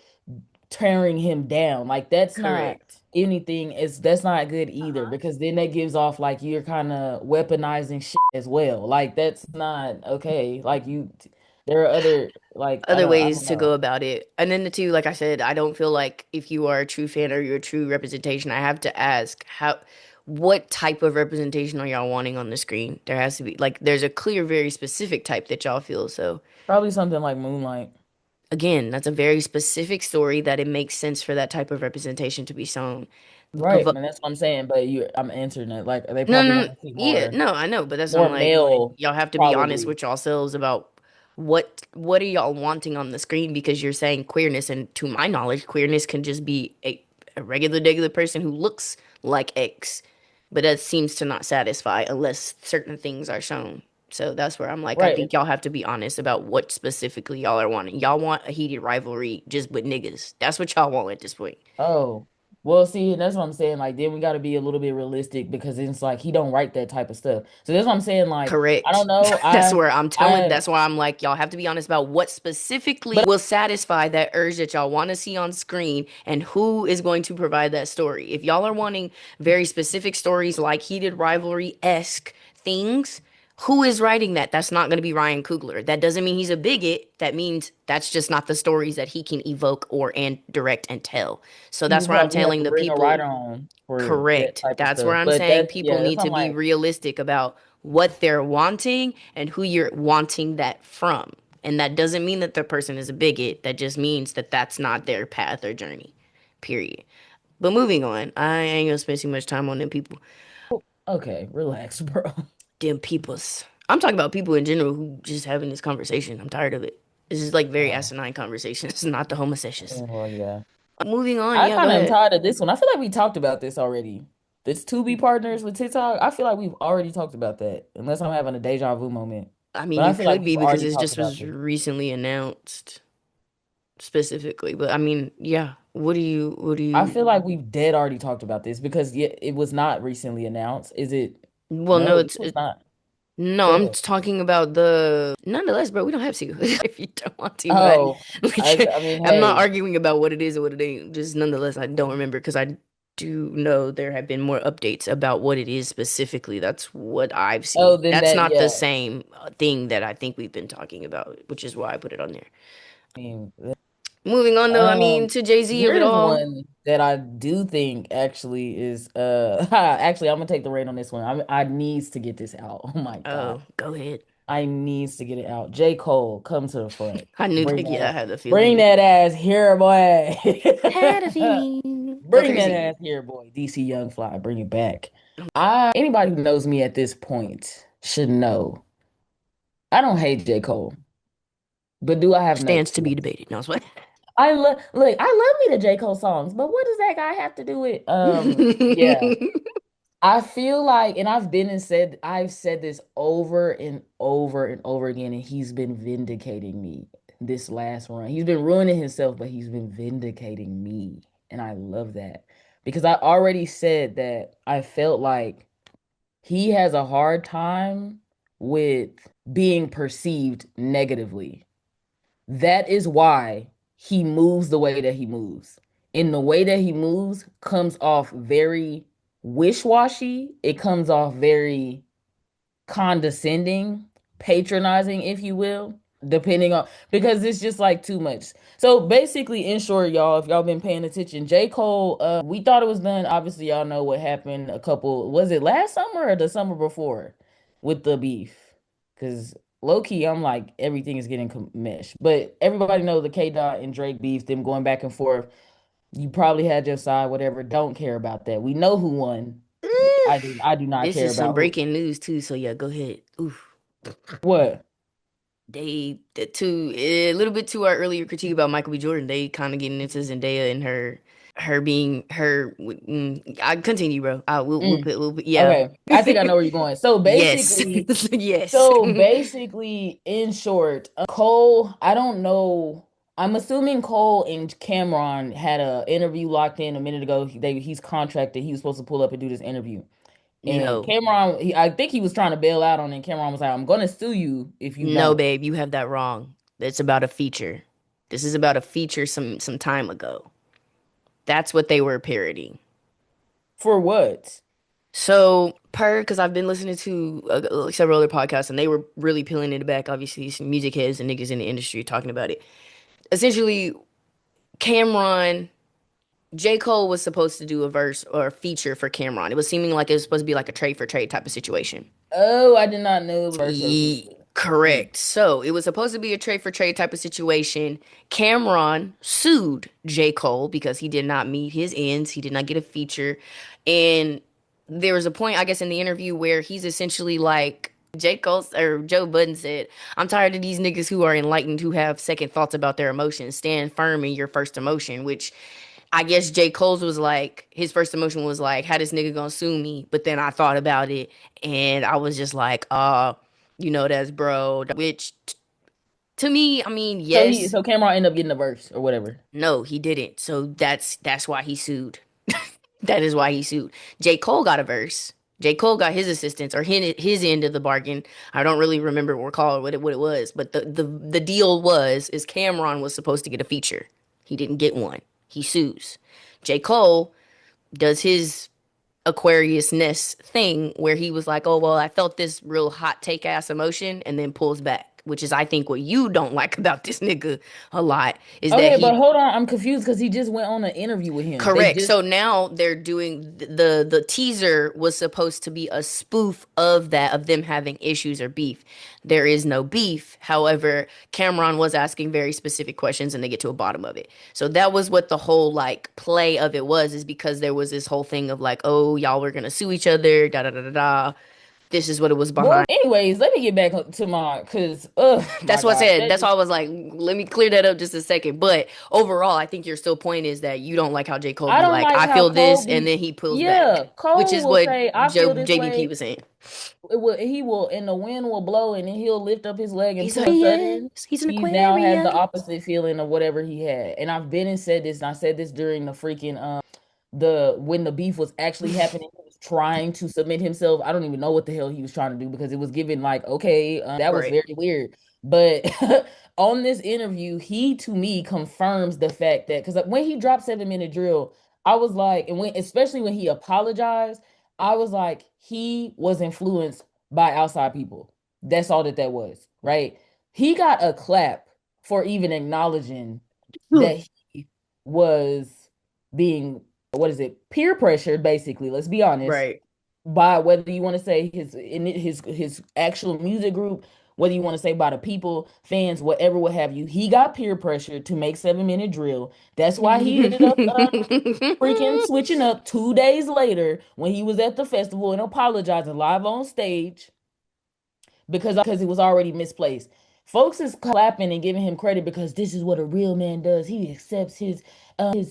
tearing him down. Like that's not Correct. anything, is that's not good either, because then that gives off like you're kind of weaponizing shit as well. Like that's not okay. Like there are other, like Other I ways don't to go know. about it. And then the two, like I said, I don't feel like if you are a true fan or you're a true representation, I have to ask what type of representation are y'all wanting on the screen? There has to be like there's a clear, very specific type that y'all feel. So Probably something like Moonlight. again, that's a very specific story that it makes sense for that type of representation to be shown. The Right, vo- man, that's what I'm saying. But I'm answering it. Like they no, probably no, want no, to see yeah, more no, I know, but that's what I'm more like male, y'all have to be honest probably. with yourselves about what are y'all wanting on the screen because you're saying queerness, and to my knowledge, queerness can just be a regular person who looks like X, but that seems to not satisfy unless certain things are shown. So that's where I'm like, I Right. think y'all have to be honest about what specifically y'all are wanting. Y'all want a heated rivalry just with niggas. That's what y'all want at this point. Oh, well, see, that's what I'm saying. Like, then we got to be a little bit realistic because it's like he don't write that type of stuff. So that's what I'm saying. Like, I don't Correct. know. That's where I'm telling. I, That's why I'm like, y'all have to be honest about what specifically but will satisfy that urge that y'all want to see on screen and who is going to provide that story. If y'all are wanting very specific stories like heated rivalry-esque things, who is writing that? That's not going to be Ryan Coogler. That doesn't mean he's a bigot. That means that's just not the stories that he can evoke or and direct and tell. So he that's would where I'm probably have telling to the bring a people. writer on for that Correct. type of That's where stuff. I'm But saying that's, people yeah, that's need what to I'm be like, realistic about what they're wanting and who you're wanting that from. And that doesn't mean that the person is a bigot. That just means that that's not their path or journey. Period. But moving on, I ain't gonna spend too much time on them people. okay, relax, bro. Them peoples. I'm talking about people in general who just having this conversation. I'm tired of it. This is like very Oh, asinine conversation. It's not the homosexuals. well, yeah. Moving on, I yeah, go kind of am ahead. tired of this one. I feel like we talked about this already. This to be partners with TikTok. I feel like we've already talked about that, unless I'm having a deja vu moment. I But mean, I you feel like could we've be because already it talked just about was this. recently announced specifically. But I mean, yeah. What do I you? feel like we've dead already talked about this because it was not recently announced. Is it? Well, no, No, this was not. no. Go I'm ahead. talking about the. Nonetheless, bro, we don't have to if you don't want to. But Oh, like, I mean, I'm not hey. arguing about what it is or what it ain't. Just nonetheless, I don't remember because I do know there have been more updates about what it is specifically. That's what I've Oh, seen. then That's that, not the yeah. same thing that I think we've been talking about, which is why I put it on there. I mean, Moving on though, I mean, to Jay Z of it here's all. one that I do think actually is actually I'm gonna take the reign on this one. I needs to get this out. Oh my God. Oh, go ahead. I needs to get it out. J. Cole, come to the front. I knew Bring that. that Yeah, I up. had a Bring feeling. that ass here, boy. Had a feeling. Go Bring that crazy. ass here, boy. DC Young Fly, bring it back. Anybody who knows me at this point should know I don't hate J. Cole, but do I have Stands notes? to be debated. No, it's what. I love look, I love me the J. Cole songs, but what does that guy have to do with yeah. I feel like, and I've said this over and over and over again, and he's been vindicating me this last run. He's been ruining himself, but he's been vindicating me. And I love that. Because I already said that I felt like he has a hard time with being perceived negatively. That is why he moves the way that he moves. And the way that he moves comes off very wish-washy. It comes off very condescending, patronizing, if you will, depending on because it's just like too much. So basically, in short, y'all, if y'all been paying attention, J. Cole, we thought it was done. Obviously, y'all know what happened was it last summer or the summer before with the beef? Because low key, I'm like, everything is getting meshed. But everybody know the K Dot and Drake beef, them going back and forth. You probably had your side, whatever. Don't care about that. We know who won. I do not This care is some about who. breaking news too. So yeah, go ahead. Oof. What? A little bit to our earlier critique about Michael B. Jordan. They kind of getting into Zendaya and her being her. I continue, bro. Mm. yeah. Okay. I think I know where you're going. Yes, yes. So basically, in short, Cole, I don't know. I'm assuming Cole and Cameron had a interview locked in a minute ago. He's contracted. He was supposed to pull up and do this interview. And No, Cameron, I think he was trying to bail out on it. And Cameron was like, "I'm gonna sue you if you no, don't." babe, you have that wrong. It's about a feature. This is about a feature some time ago. That's what they were parodying. For what? So, because I've been listening to several other podcasts and they were really peeling it back. Obviously, some music heads and niggas in the industry talking about it. Essentially, Cameron, J. Cole was supposed to do a verse or a feature for Cameron. It was seeming like it was supposed to be like a trade for trade type of situation. Oh, I did not know the verse or a feature. Mm. Correct. So it was supposed to be a trade for trade type of situation. Cameron sued J. Cole because he did not meet his ends. He did not get a feature. And there was a point, I guess, in the interview where he's essentially like, J. Cole or Joe Budden said, I'm tired of these niggas who are enlightened, who have second thoughts about their emotions. Stand firm in your first emotion, which I guess J. Cole's was like, his first emotion was like, how this nigga gonna sue me? But then I thought about it and I was just like, that's bro. Which to me, I mean, yes, So Cameron ended up getting the verse or whatever. no, he didn't. So that's why he sued. That is why he sued. J. Cole got a verse. J. Cole got his assistance or his end of the bargain. I don't really remember or recall what it was, but the deal is Cameron was supposed to get a feature. He didn't get one. He sues. J. Cole does his Aquarius nest thing where he was like, "Oh well, I felt this real hot take ass emotion," and then pulls back, which is I think what you don't like about this nigga a lot is that Okay, but he hold on, I'm confused because he just went on an interview with him. They correct. just So now they're doing the teaser was supposed to be a spoof of that of them having issues or beef. There is no beef. However, Cameron was asking very specific questions and they get to a bottom of it. So that was what the whole like play of it was is because there was this whole thing of like, oh, y'all were gonna sue each other, da da da da da. This is what it was boy. behind. Anyways, let me get back to my because my That's what I God, said. that That's is why I was like, let me clear that up just a second. But overall, I think your still point is that you don't like how J. Cole I be don't like, like I how feel Cole this, and be. then he pulls Yeah, back, which Cole is will what say, "I feel this JBP way." was saying. He will, and the wind will blow, and then he'll lift up his leg, and He's to a sudden, Aquarius. He's an he now has the Aquarius. opposite feeling of whatever he had. And I've been and said this, and I said this during the freaking the when the beef was actually happening, he was trying to submit himself. I don't even know what the hell he was trying to do because it was given like, okay, that was Right. very weird. But on this interview, he to me confirms the fact that because when he dropped 7 Minute Drill, I was like, and when especially when he apologized, I was like, he was influenced by outside people. That's all that was, right? He got a clap for even acknowledging that he was being what is it peer pressured basically, let's be honest, Right. by whether you want to say his actual music group, whether you want to say by the people, fans, whatever, what have you. He got peer pressure to make 7 Minute Drill. That's why he ended up freaking switching up 2 days later when he was at the festival and apologizing live on stage because it was already misplaced. Folks is clapping and giving him credit because this is what a real man does. He accepts his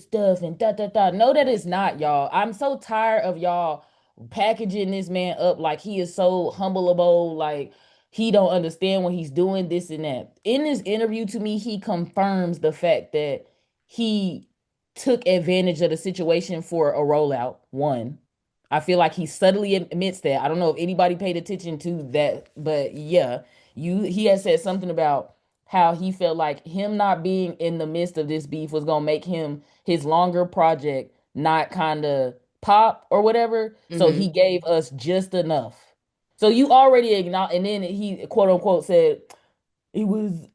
stuff and da da da. No, that is not, y'all. I'm so tired of y'all packaging this man up like he is so humbleable, like he don't understand what he's doing, this and that. In this interview, to me, he confirms the fact that he took advantage of the situation for a rollout. One, I feel like he subtly admits that. I don't know if anybody paid attention to that, but yeah, he has said something about how he felt like him not being in the midst of this beef was gonna make him his longer project not kind of pop or whatever. So he Hmm. gave us just enough. So you already acknowledge, and then he quote unquote said it was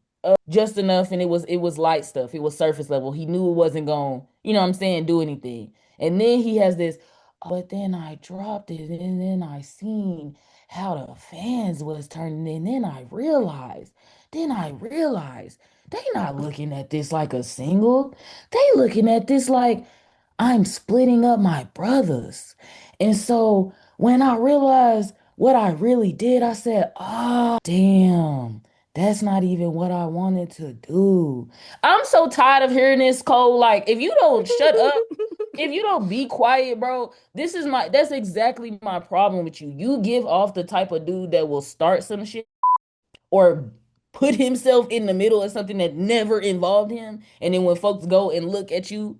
just enough, and it was light stuff, it was surface level. He knew it wasn't going, you know what I'm saying, do anything. And then he has this, "Oh, but then I dropped it and then I seen how the fans was turning, and then I realized they not looking at this like a single, they looking at this like I'm splitting up my brothers." And so when I realized what I really did, I said, "Oh, damn, that's not even what I wanted to do." I'm so tired of hearing this, Cole. Like, if you don't shut up, if you don't be quiet, bro, that's exactly my problem with you. You give off the type of dude that will start some shit or put himself in the middle of something that never involved him. And then when folks go and look at you,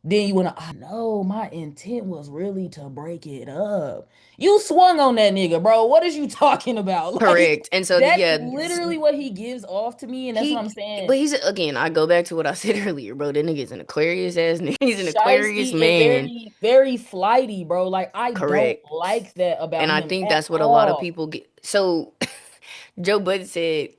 then you want to, I know my intent was really to break it up. You swung on that nigga, bro. What is you talking about? Like, Correct. And so that's yeah, literally what he gives off to me. And that's what he I'm saying. but he's again, I go back to what I said earlier, bro. That nigga's an Aquarius ass nigga. He's an Aquarius Shiesty and man. very, very flighty, bro. Like, I don't Correct. like that And about I him think at that's what a lot of all. people get. So Joe Budden said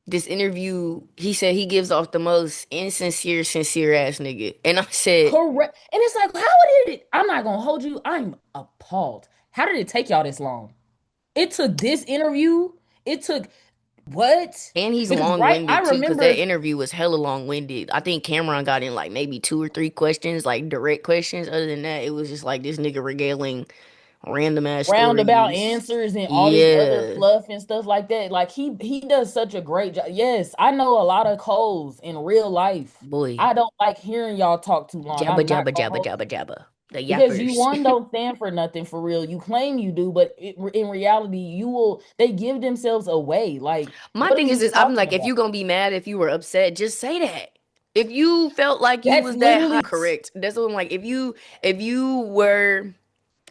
this interview, he said he gives off the most insincere, sincere ass nigga. And I said, Correct. And it's like, how did it? I'm not gonna hold you. I'm appalled. How did it take y'all this long? It took this interview. It took what? and he's Because I long-winded too, because that remember interview was hella long-winded. I think Cameron got in like maybe two or three questions, like direct questions. Other than that, it was just like this nigga regaling random ass roundabout stories. answers and all this other Yeah, fluff and stuff like that. Like he does such a great job. Yes, I know a lot of codes in real life. boy. I don't like hearing y'all talk too long. Jabba I'm not jabba gonna jabba hold jabba jabba. The because you yappers. one don't stand for nothing for real. You claim you do, but in reality, they give themselves away. Like, My what thing is is you this, I'm talking like, if about? you gonna be mad, if you were upset, just say that. If you felt like you That's was that high, literally correct. That's what I'm like. If you were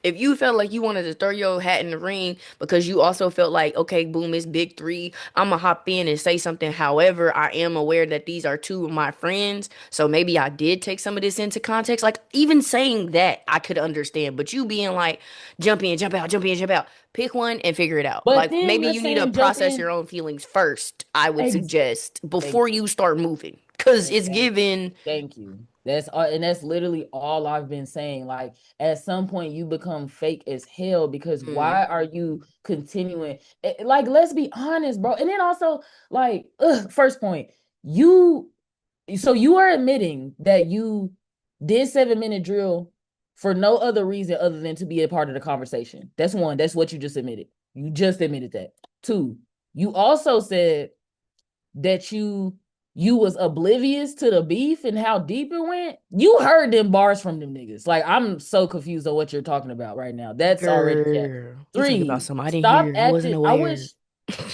if you felt like you wanted to throw your hat in the ring because you also felt like, okay, boom, it's big three, I'm gonna hop in and say something. However, I am aware that these are two of my friends, so maybe I did take some of this into context. Like, even saying that, I could understand. But you being like, jump in, jump out, jump in, jump out, pick one and figure it out. but Like, then maybe you're you need to saying jump process your in. own feelings first, I would Ex- suggest, before Exactly. you start moving. Because it's Exactly. given. Thank you. That's all, and that's literally all I've been saying. Like, at some point, you become fake as hell because Mm, why are you continuing? Like, let's be honest, bro. And then also, like, first point, you so you are admitting that you did 7 Minute Drill for no other reason other than to be a part of the conversation. That's one. That's what you just admitted. You just admitted that. Two, you also said that you was oblivious to the beef and how deep it went. You heard them bars from them niggas. Like, I'm so confused on what you're talking about right now. That's already cat. girl, you talking about Three, something I didn't stop hear. I wasn't acting. I aware. wish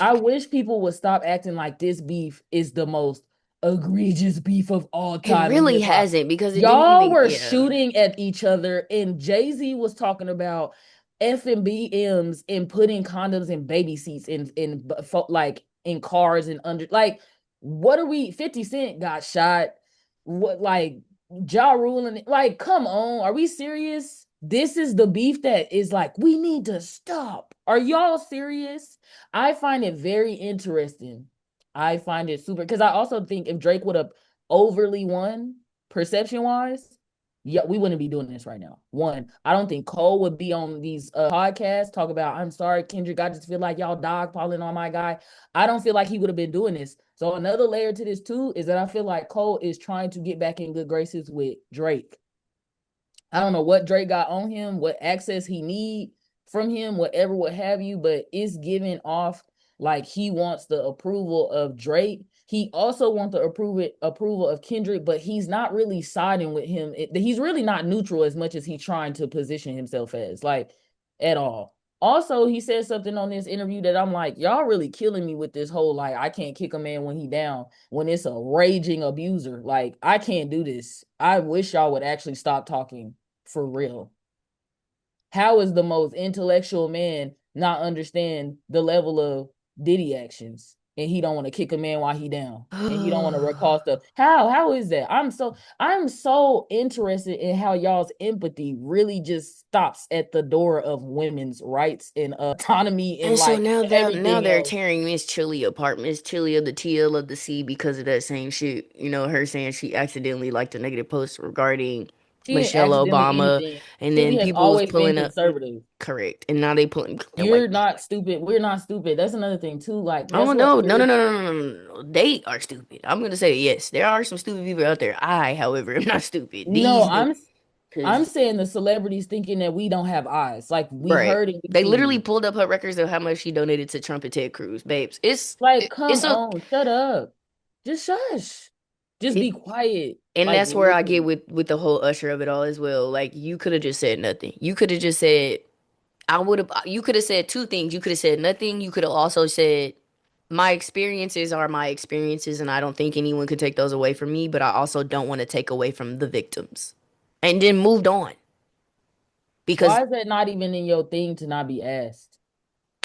I wish people would stop acting like this beef is the most egregious beef of all It time in really hip hop. hasn't because it didn't Y'all even, were yeah. shooting at each other, and Jay-Z was talking about F&BMs and putting condoms in baby seats in like in cars and under, like, what are we? 50 Cent got shot. What, like, Ja Rule, and like, come on, are we serious? This is the beef that is like, we need to stop. Are y'all serious? I find it very interesting. I find it super because I also think if Drake would have overly won perception wise, yeah, we wouldn't be doing this right now. One, I don't think Cole would be on these podcasts talk about, I'm sorry, Kendrick, I just feel like y'all dogpiling on my guy. I don't feel like he would have been doing this. So another layer to this too is that I feel like Cole is trying to get back in good graces with Drake. I don't know what Drake got on him, what access he need from him, whatever, what have you, but it's giving off like he wants the approval of Drake. He also wants the approval of Kendrick, but he's not really siding with him. He's really not neutral as much as he's trying to position himself as, like, at all. Also, he said something on this interview that I'm like, y'all really killing me with this whole like I can't kick a man when he down when it's a raging abuser. Like, I can't do this. I wish y'all would actually stop talking for real. How is the most intellectual man not understand the level of Diddy actions and he don't want to kick a man while he down and he don't want to recall stuff? How is that? I'm so interested in how y'all's empathy really just stops at the door of women's rights and autonomy and And so like now everything they're else. tearing Miss Chili apart. Miss Chili of the TL of the sea because of that same shit. You know, her saying she accidentally liked a negative post regarding She didn't Michelle accidentally Obama, anything. and then Chili has people was always been pulling up conservative. correct, and now they pulling they're white. You're not stupid. We're not stupid. That's another thing too. Like Oh that's what no. They are stupid. I'm gonna say yes. There are some stupid people out there. I, however, am not stupid. no, These, I'm because, saying the celebrities thinking that we don't have eyes. Like we right, heard and we they literally seen. pulled up her records of how much she donated to Trump and Ted Cruz, babes. Like, come It's a on, shut up. Just shush. Just be it, quiet. and Like that's where I get literally. with the whole Usher of it all as well. Like you could have just said nothing. You could have just said I would have. You could have said two things. You could have said nothing. You could have also said my experiences are my experiences, and I don't think anyone could take those away from me. But I also don't want to take away from the victims, and then moved on because Why is that not even in your thing to not be asked?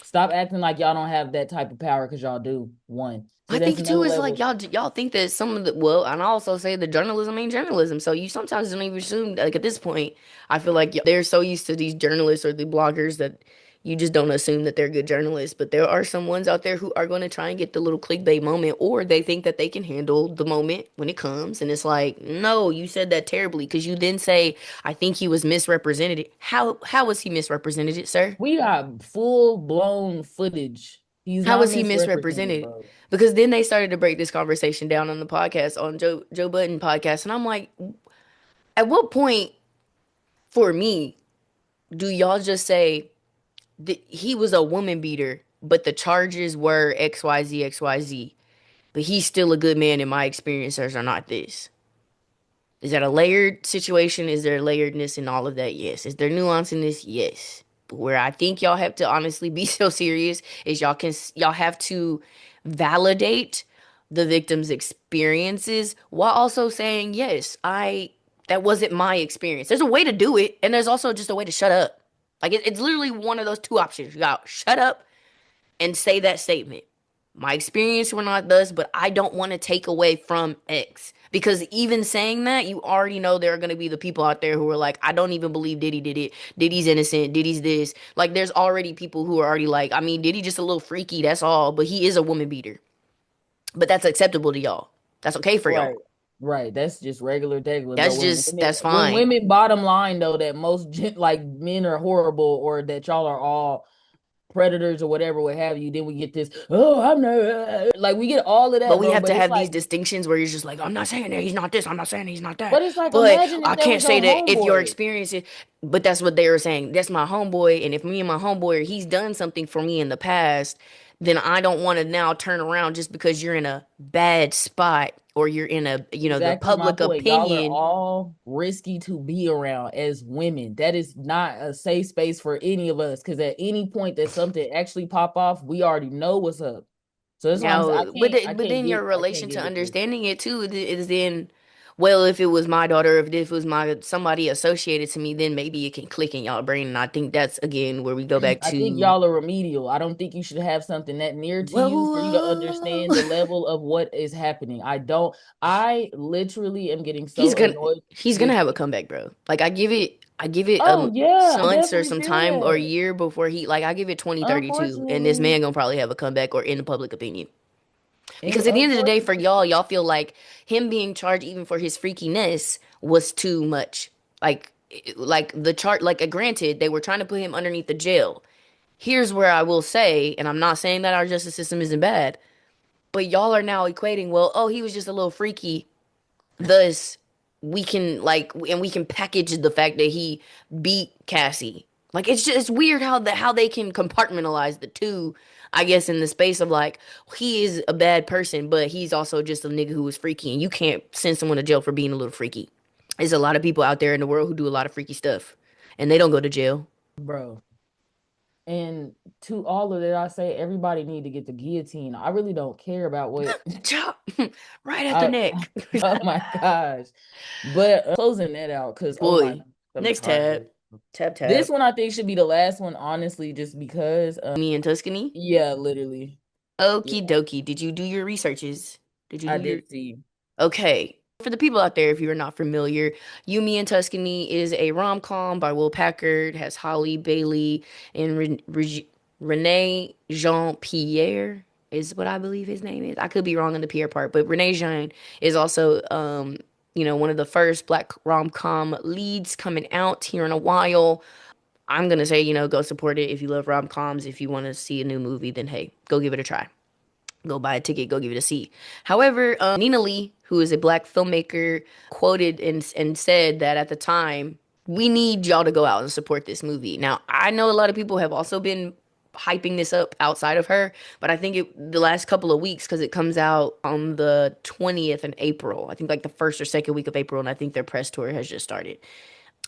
Stop acting like y'all don't have that type of power because y'all do. One. So I that's think too another is like level. y'all think that some of the well, and I also say that journalism ain't journalism. So you sometimes don't even assume like at this point, I feel like they're so used to these journalists or the bloggers that you just don't assume that they're good journalists. But there are some ones out there who are going to try and get the little clickbait moment, or they think that they can handle the moment when it comes, and it's like, no, you said that terribly because you then say, I think he was misrepresented. How was he misrepresented, sir? We got full blown footage. He's How not was he misrepresented, misrepresented? bro. Because then they started to break this conversation down on the podcast, on Joe Budden podcast, and I'm like, at what point for me do y'all just say that he was a woman beater, but the charges were XYZ, but he's still a good man in my experiences are not this? Is that a layered situation? Is there layeredness in all of that? Yes. Is there nuance in this? Yes. But where I think y'all have to honestly be so serious is y'all have to validate the victim's experiences while also saying, yes, I that wasn't my experience. There's a way to do it, and there's also just a way to shut up. Like it's literally one of those two options. You got shut up and say that statement. My experience were not thus, but I don't want to take away from X. Because even saying that, you already know there are going to be the people out there who are like, I don't even believe Diddy did it. Diddy's innocent. Diddy's this. Like, there's already people who are already like, I mean, Diddy just a little freaky, that's all. But he is a woman beater. But that's acceptable to y'all. That's okay for y'all. Right. Right. That's just regular degular. But That's when fine. women bottom line though that most like men are horrible or that y'all are all predators or whatever, what have you, then we get this, oh, I'm not like we get all of But that, we bro. have to But it's have these like, distinctions where you're just like, I'm not saying that he's not this, I'm not saying he's not that. but it's like But imagine if I that can't was say your that if your homeboy. experience is, but that's what they were saying. That's my homeboy. And if me and my homeboy, he's done something for me in the past, then I don't want to now turn around just because you're in a bad spot or you're in a, the Exactly my public point. Y'all are opinion. all risky to be around as women. That is not a safe space for any of us. Because at any point that something actually pop off, we already know what's up. So that's why I'm saying Now, I but can't then your I can't relation get to with this. understanding it too is then, well, if it was my daughter, if this was my somebody associated to me, then maybe it can click in y'all brain. And I think that's again where we go back I think to, y'all are remedial. I don't think you should have something that near to you for you to whoa, understand the level of what is happening. I don't. I literally am getting he's so gonna annoyed he's gonna with. have a comeback, bro. Like I give it Oh yeah, some I months or definitely some feel time or a that. year before he like I give it 2032, and this Unfortunately, man gonna probably have a comeback or in the public opinion. and Because at the end of the day, for unfortunately, y'all feel like him being charged even for his freakiness was too much. Like the chart, like granted, they were trying to put him underneath the jail. Here's where I will say, and I'm not saying that our justice system isn't bad, but y'all are now equating, well, oh, he was just a little freaky. Thus, we can and we can package the fact that he beat Cassie. Like it's just it's weird how they can compartmentalize the two. I guess in the space of like he is a bad person, but he's also just a nigga who was freaky, and you can't send someone to jail for being a little freaky. There's a lot of people out there in the world who do a lot of freaky stuff, and they don't go to jail. Bro. And to all of that, I say everybody need to get the guillotine. I really don't care about what Chop right at the I neck. oh my gosh. But closing that out because oh my Boy, God, I'm next tab, tired. tab. This one I think should be the last one, honestly, just because Me and Tuscany. yeah, literally. Yeah, Okie dokie. Did you do your researches? Did you I do your did see. Okay. For the people out there, if you are not familiar, You, Me, and Tuscany is a rom-com by Will Packard, has Holly Bailey and Renee Jean-Pierre is what I believe his name is. I could be wrong on the Pierre part, but Renee Jean is also one of the first black rom-com leads coming out here in a while. I'm gonna say, go support it if you love rom-coms. If you want to see a new movie, then hey, go give it a try. Go buy a ticket, go give it a seat. However, Nina Lee, who is a black filmmaker, quoted and said that at the time, we need y'all to go out and support this movie. Now, I know a lot of people have also been hyping this up outside of her, but I think the last couple of weeks, because it comes out on the 20th in April, I think like the first or second week of April, and I think their press tour has just started.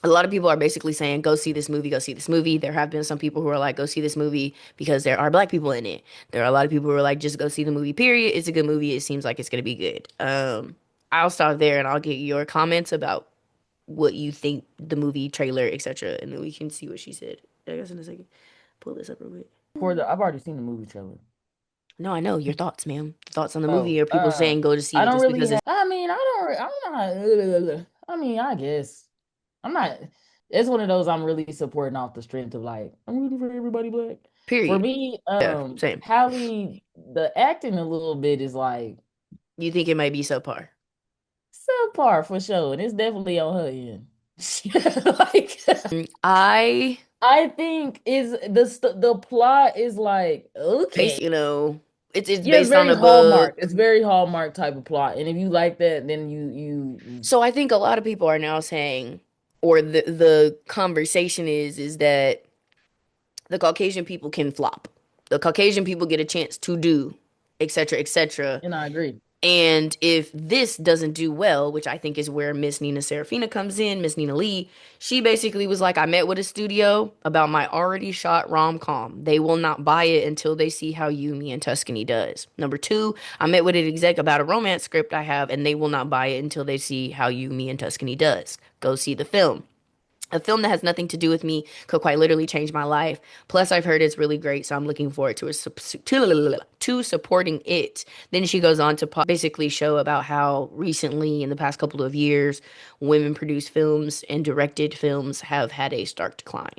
A lot of people are basically saying, go see this movie, go see this movie. There have been some people who are like, go see this movie because there are black people in it. There are a lot of people who are like, just go see the movie, period. It's a good movie. It seems like it's going to be good. I'll stop there and I'll get your comments about what you think the movie trailer, etc. And then we can see what she said. I guess in a second. Pull this up real quick. For the I've already seen the movie trailer. No, I know your thoughts, ma'am. Thoughts on the Oh, movie, or people saying go to see I it don't just really because have. it's I mean, I don't. I'm not. I mean, I guess I'm not. It's one of those I'm really supporting off the strength of like I'm rooting for everybody black. For period. me, Yeah, same. Hallie, the acting a little bit is like You think it might be subpar? subpar for sure, and it's definitely on her end. Like, I I think is the plot is like okay. basically, it's Yeah, it's based on very a Hallmark. book. It's very Hallmark type of plot. And if you like that, then you So I think a lot of people are now saying, or the conversation is that the Caucasian people can flop. The Caucasian people get a chance to do, etc., etc. and I agree. And if this doesn't do well, which I think is where Miss Nina Serafina comes in, Miss Nina Lee, she basically was like, I met with a studio about my already shot rom com. They will not buy it until they see how You, Me, and Tuscany does. Number two, I met with an exec about a romance script I have, and they will not buy it until they see how You, Me, and Tuscany does. Go see the film. A film that has nothing to do with me could quite literally change my life. Plus, I've heard it's really great, so I'm looking forward to supporting it. Then she goes on to basically show about how recently, in the past couple of years, women-produced films and directed films have had a stark decline.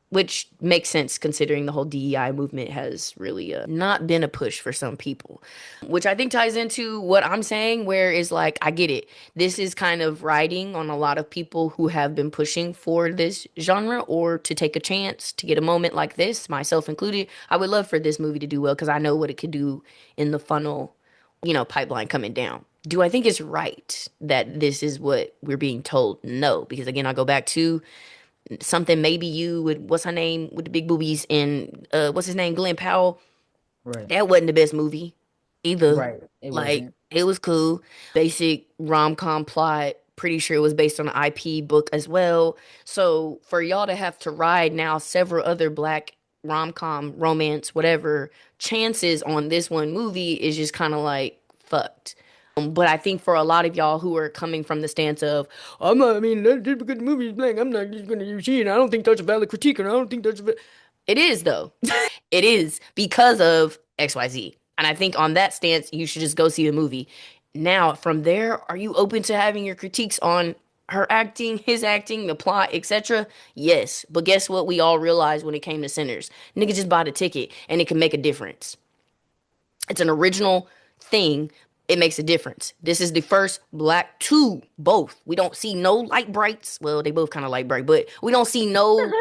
Which makes sense considering the whole DEI movement has really not been a push for some people, which I think ties into what I'm saying, where is like, I get it. This is kind of riding on a lot of people who have been pushing for this genre or to take a chance to get a moment like this, myself included. I would love for this movie to do well because I know what it could do in the funnel, pipeline coming down. Do I think it's right that this is what we're being told? No, because again, I go back to something maybe you with what's her name with the big boobies and what's his name Glenn Powell. Right. That wasn't the best movie either. Right. It Like wasn't. it was cool, basic rom-com plot. Pretty sure it was based on an IP book as well. So for y'all to have to ride now several other black rom-com romance whatever chances on this one movie is just kind of like fucked. But I think for a lot of y'all who are coming from the stance of, I'm not, I mean, just because the movie is blank, I'm not just gonna see it. I don't think that's a valid critique, and I don't think it is though. It is because of XYZ. And I think on that stance, you should just go see the movie. Now, from there, are you open to having your critiques on her acting, his acting, the plot, etc.? Yes. But guess what we all realized when it came to Sinners? Nigga just bought a ticket and it can make a difference. It's an original thing It makes a difference. This is the first black two, both. We don't see no light brights. Well, they both kind of light bright, but we don't see no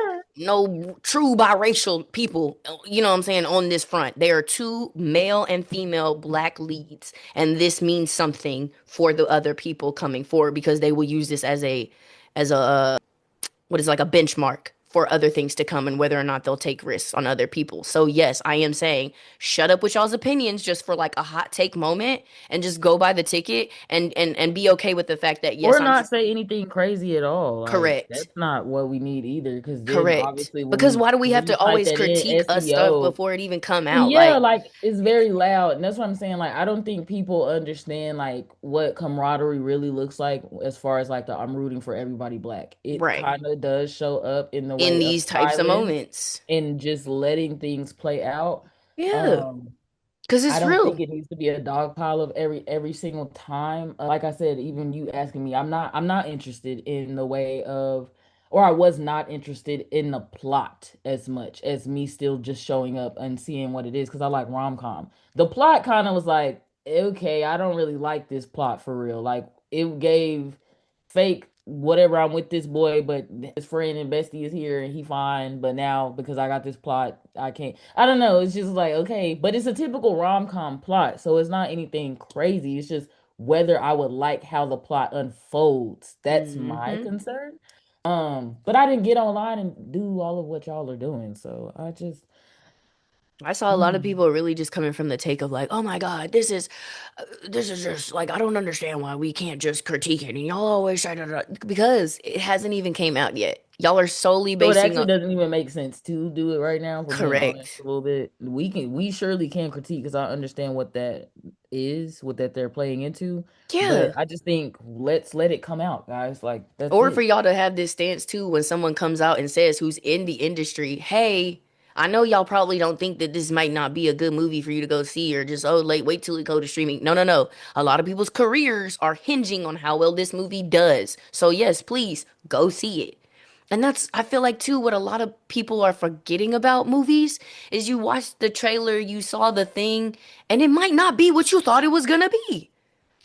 true biracial people, you know what I'm saying, on this front. There are two male and female black leads, and this means something for the other people coming forward because they will use this as a what is like a benchmark for other things to come and whether or not they'll take risks on other people. So yes, I am saying shut up with y'all's opinions just for like a hot take moment and just go buy the ticket and be okay with the fact that yes, Or I'm not say anything crazy at all. Like correct. that's not what we need either. Because then Correct. obviously Because why do we when have you to type always that in critique us stuff SEO, before it even come out? yeah, Like, like it's very loud, and that's what I'm saying. Like I don't think people understand like what camaraderie really looks like as far as like the I'm rooting for everybody black. It right. kind of does show up in the In way of these types of silence moments. and just letting things play out. Yeah. Um, Because I it's don't real. think it needs to be a dog pile of every single time. Like I said, even you asking me, I'm not interested in the way of, or I was not interested in the plot as much as me still just showing up and seeing what it is because I like rom-com. The plot kind of was like, okay, I don't really like this plot for real. Like it gave fake whatever, I'm with this boy, but his friend and bestie is here and he fine. But now because I got this plot, I can't. I don't know. It's just like okay, but it's a typical rom com plot, so it's not anything crazy. It's just whether I would like how the plot unfolds. That's my Hmm. concern. But I didn't get online and do all of what y'all are doing, so I just. I saw a lot of Mm. people really just coming from the take of like, oh my God, this is just like, I don't understand why we can't just critique it. And y'all always try to, because it hasn't even came out yet. Y'all are solely So it basing actually on, doesn't even make sense to do it right now. For being honest, correct. a little bit, we surely can critique because I understand what that is, what that they're playing into. But Yeah. I just think let's let it come out, guys. Like that's Or for it. y'all to have this stance too when someone comes out and says who's in the industry, hey, I know y'all probably don't think that this might not be a good movie for you to go see or just, oh, wait till it go to streaming. No, no, no. A lot of people's careers are hinging on how well this movie does. So, yes, please go see it. And that's, I feel like, too, what a lot of people are forgetting about movies is you watched the trailer, you saw the thing, and it might not be what you thought it was gonna be.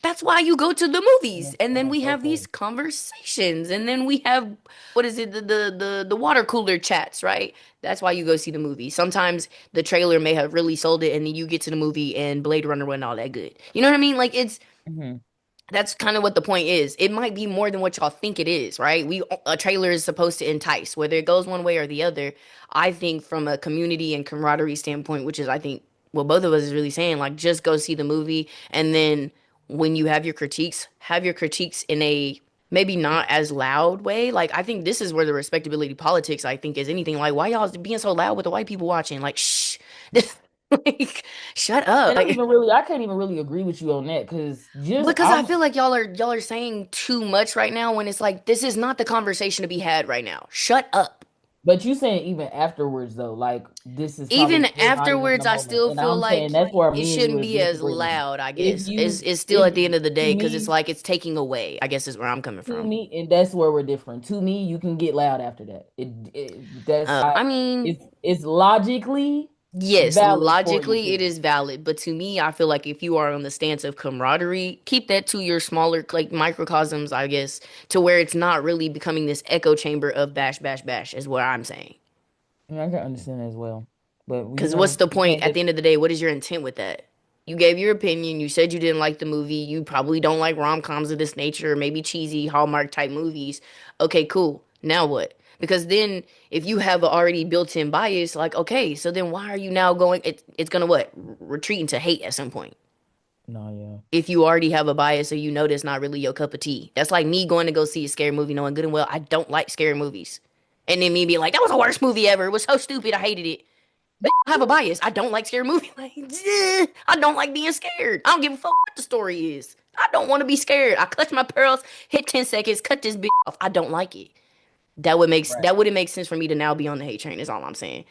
That's why you go to the movies, and then we have these Okay. conversations, and then we have what is it, the water cooler chats, right? That's why you go see the movie. Sometimes the trailer may have really sold it, and then you get to the movie, and Blade Runner wasn't all that good. You know what I mean? Like it's Hmm. that's kind of what the point is. It might be more than what y'all think it is, right? We a trailer is supposed to entice, whether it goes one way or the other. I think from a community and camaraderie standpoint, which is I think what both of us is really saying, like just go see the movie, and then when you have your critiques in a maybe not as loud way. Like I think this is where the respectability politics I think is anything. Like why y'all being so loud with the white people watching? Like shh, like shut up. And Like I can't even really agree with you on that because just because I feel like y'all are saying too much right now when it's like this is not the conversation to be had right now. Shut up. but you saying even afterwards though, like this is Even probably still not even the afterwards, I moment. still And feel I'm saying like that's where it me and you shouldn't are be as disagreeing. loud, I If guess. you It's still if at the end of the to day because it's me like it's taking away, I guess is where I'm coming to from. me, and that's where we're different. To me, you can get loud after that. That's I mean, it's logically yes, valid for you logically it to. is valid, but to me, I feel like if you are on the stance of camaraderie, keep that to your smaller like microcosms, I guess, to where it's not really becoming this echo chamber of bash, bash, bash, is what I'm saying. I can understand as well, but Because what's the we point can't at the just end of the day? What is your intent with that? You gave your opinion. You said you didn't like the movie. You probably don't like rom coms of this nature, or maybe cheesy Hallmark type movies. Okay, cool. Now what? Because then if you have a already built in bias, like, okay, so then why are you now going? It's going to what? Retreat into hate at some point. no, yeah. If you already have a bias or you know that's not really your cup of tea. That's like me going to go see a scary movie knowing good and well I don't like scary movies. And then me being like, that was the worst movie ever. It was so stupid. I hated it. I have a bias. I don't like scary movies. Like, I don't like being scared. I don't give a fuck what the story is. I don't want to be scared. I clutch my pearls, hit 10 seconds, cut this bitch off. I don't like it. Right. That wouldn't make sense for me to now be on the hate train, is all I'm saying.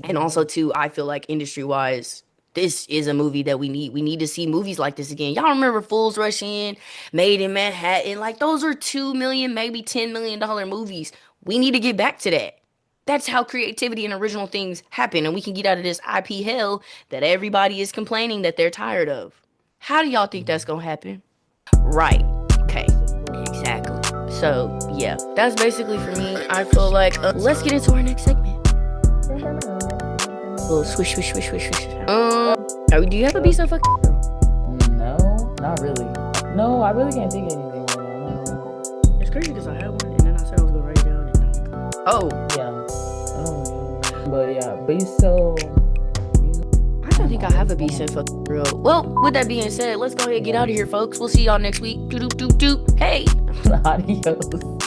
And also Mhm. too, I feel like industry wise, this is a movie that we need. We need to see movies like this again. Y'all remember Fools Rush In, Made in Manhattan? Like those are 2 million, maybe $10 million movies. We need to get back to that. That's how creativity and original things happen, and we can get out of this IP hell that everybody is complaining that they're tired of. How do y'all think that's gonna happen? Right. Okay. Exactly. So yeah, that's basically for me. I feel like let's get into our next segment. Little swish, swish, swish, swish, swish. Do you have a beat so fucking? No, not really. No, I really can't think of anything right now. No. It's crazy because I had one and then I said I was gonna write it down. And Yeah. Oh, but yeah, beat so. I don't think I have a beat so fucking real. Well, with that being said, let's go ahead and get out of here, folks. We'll see y'all next week. Doop doop doop doop. Hey. Adios.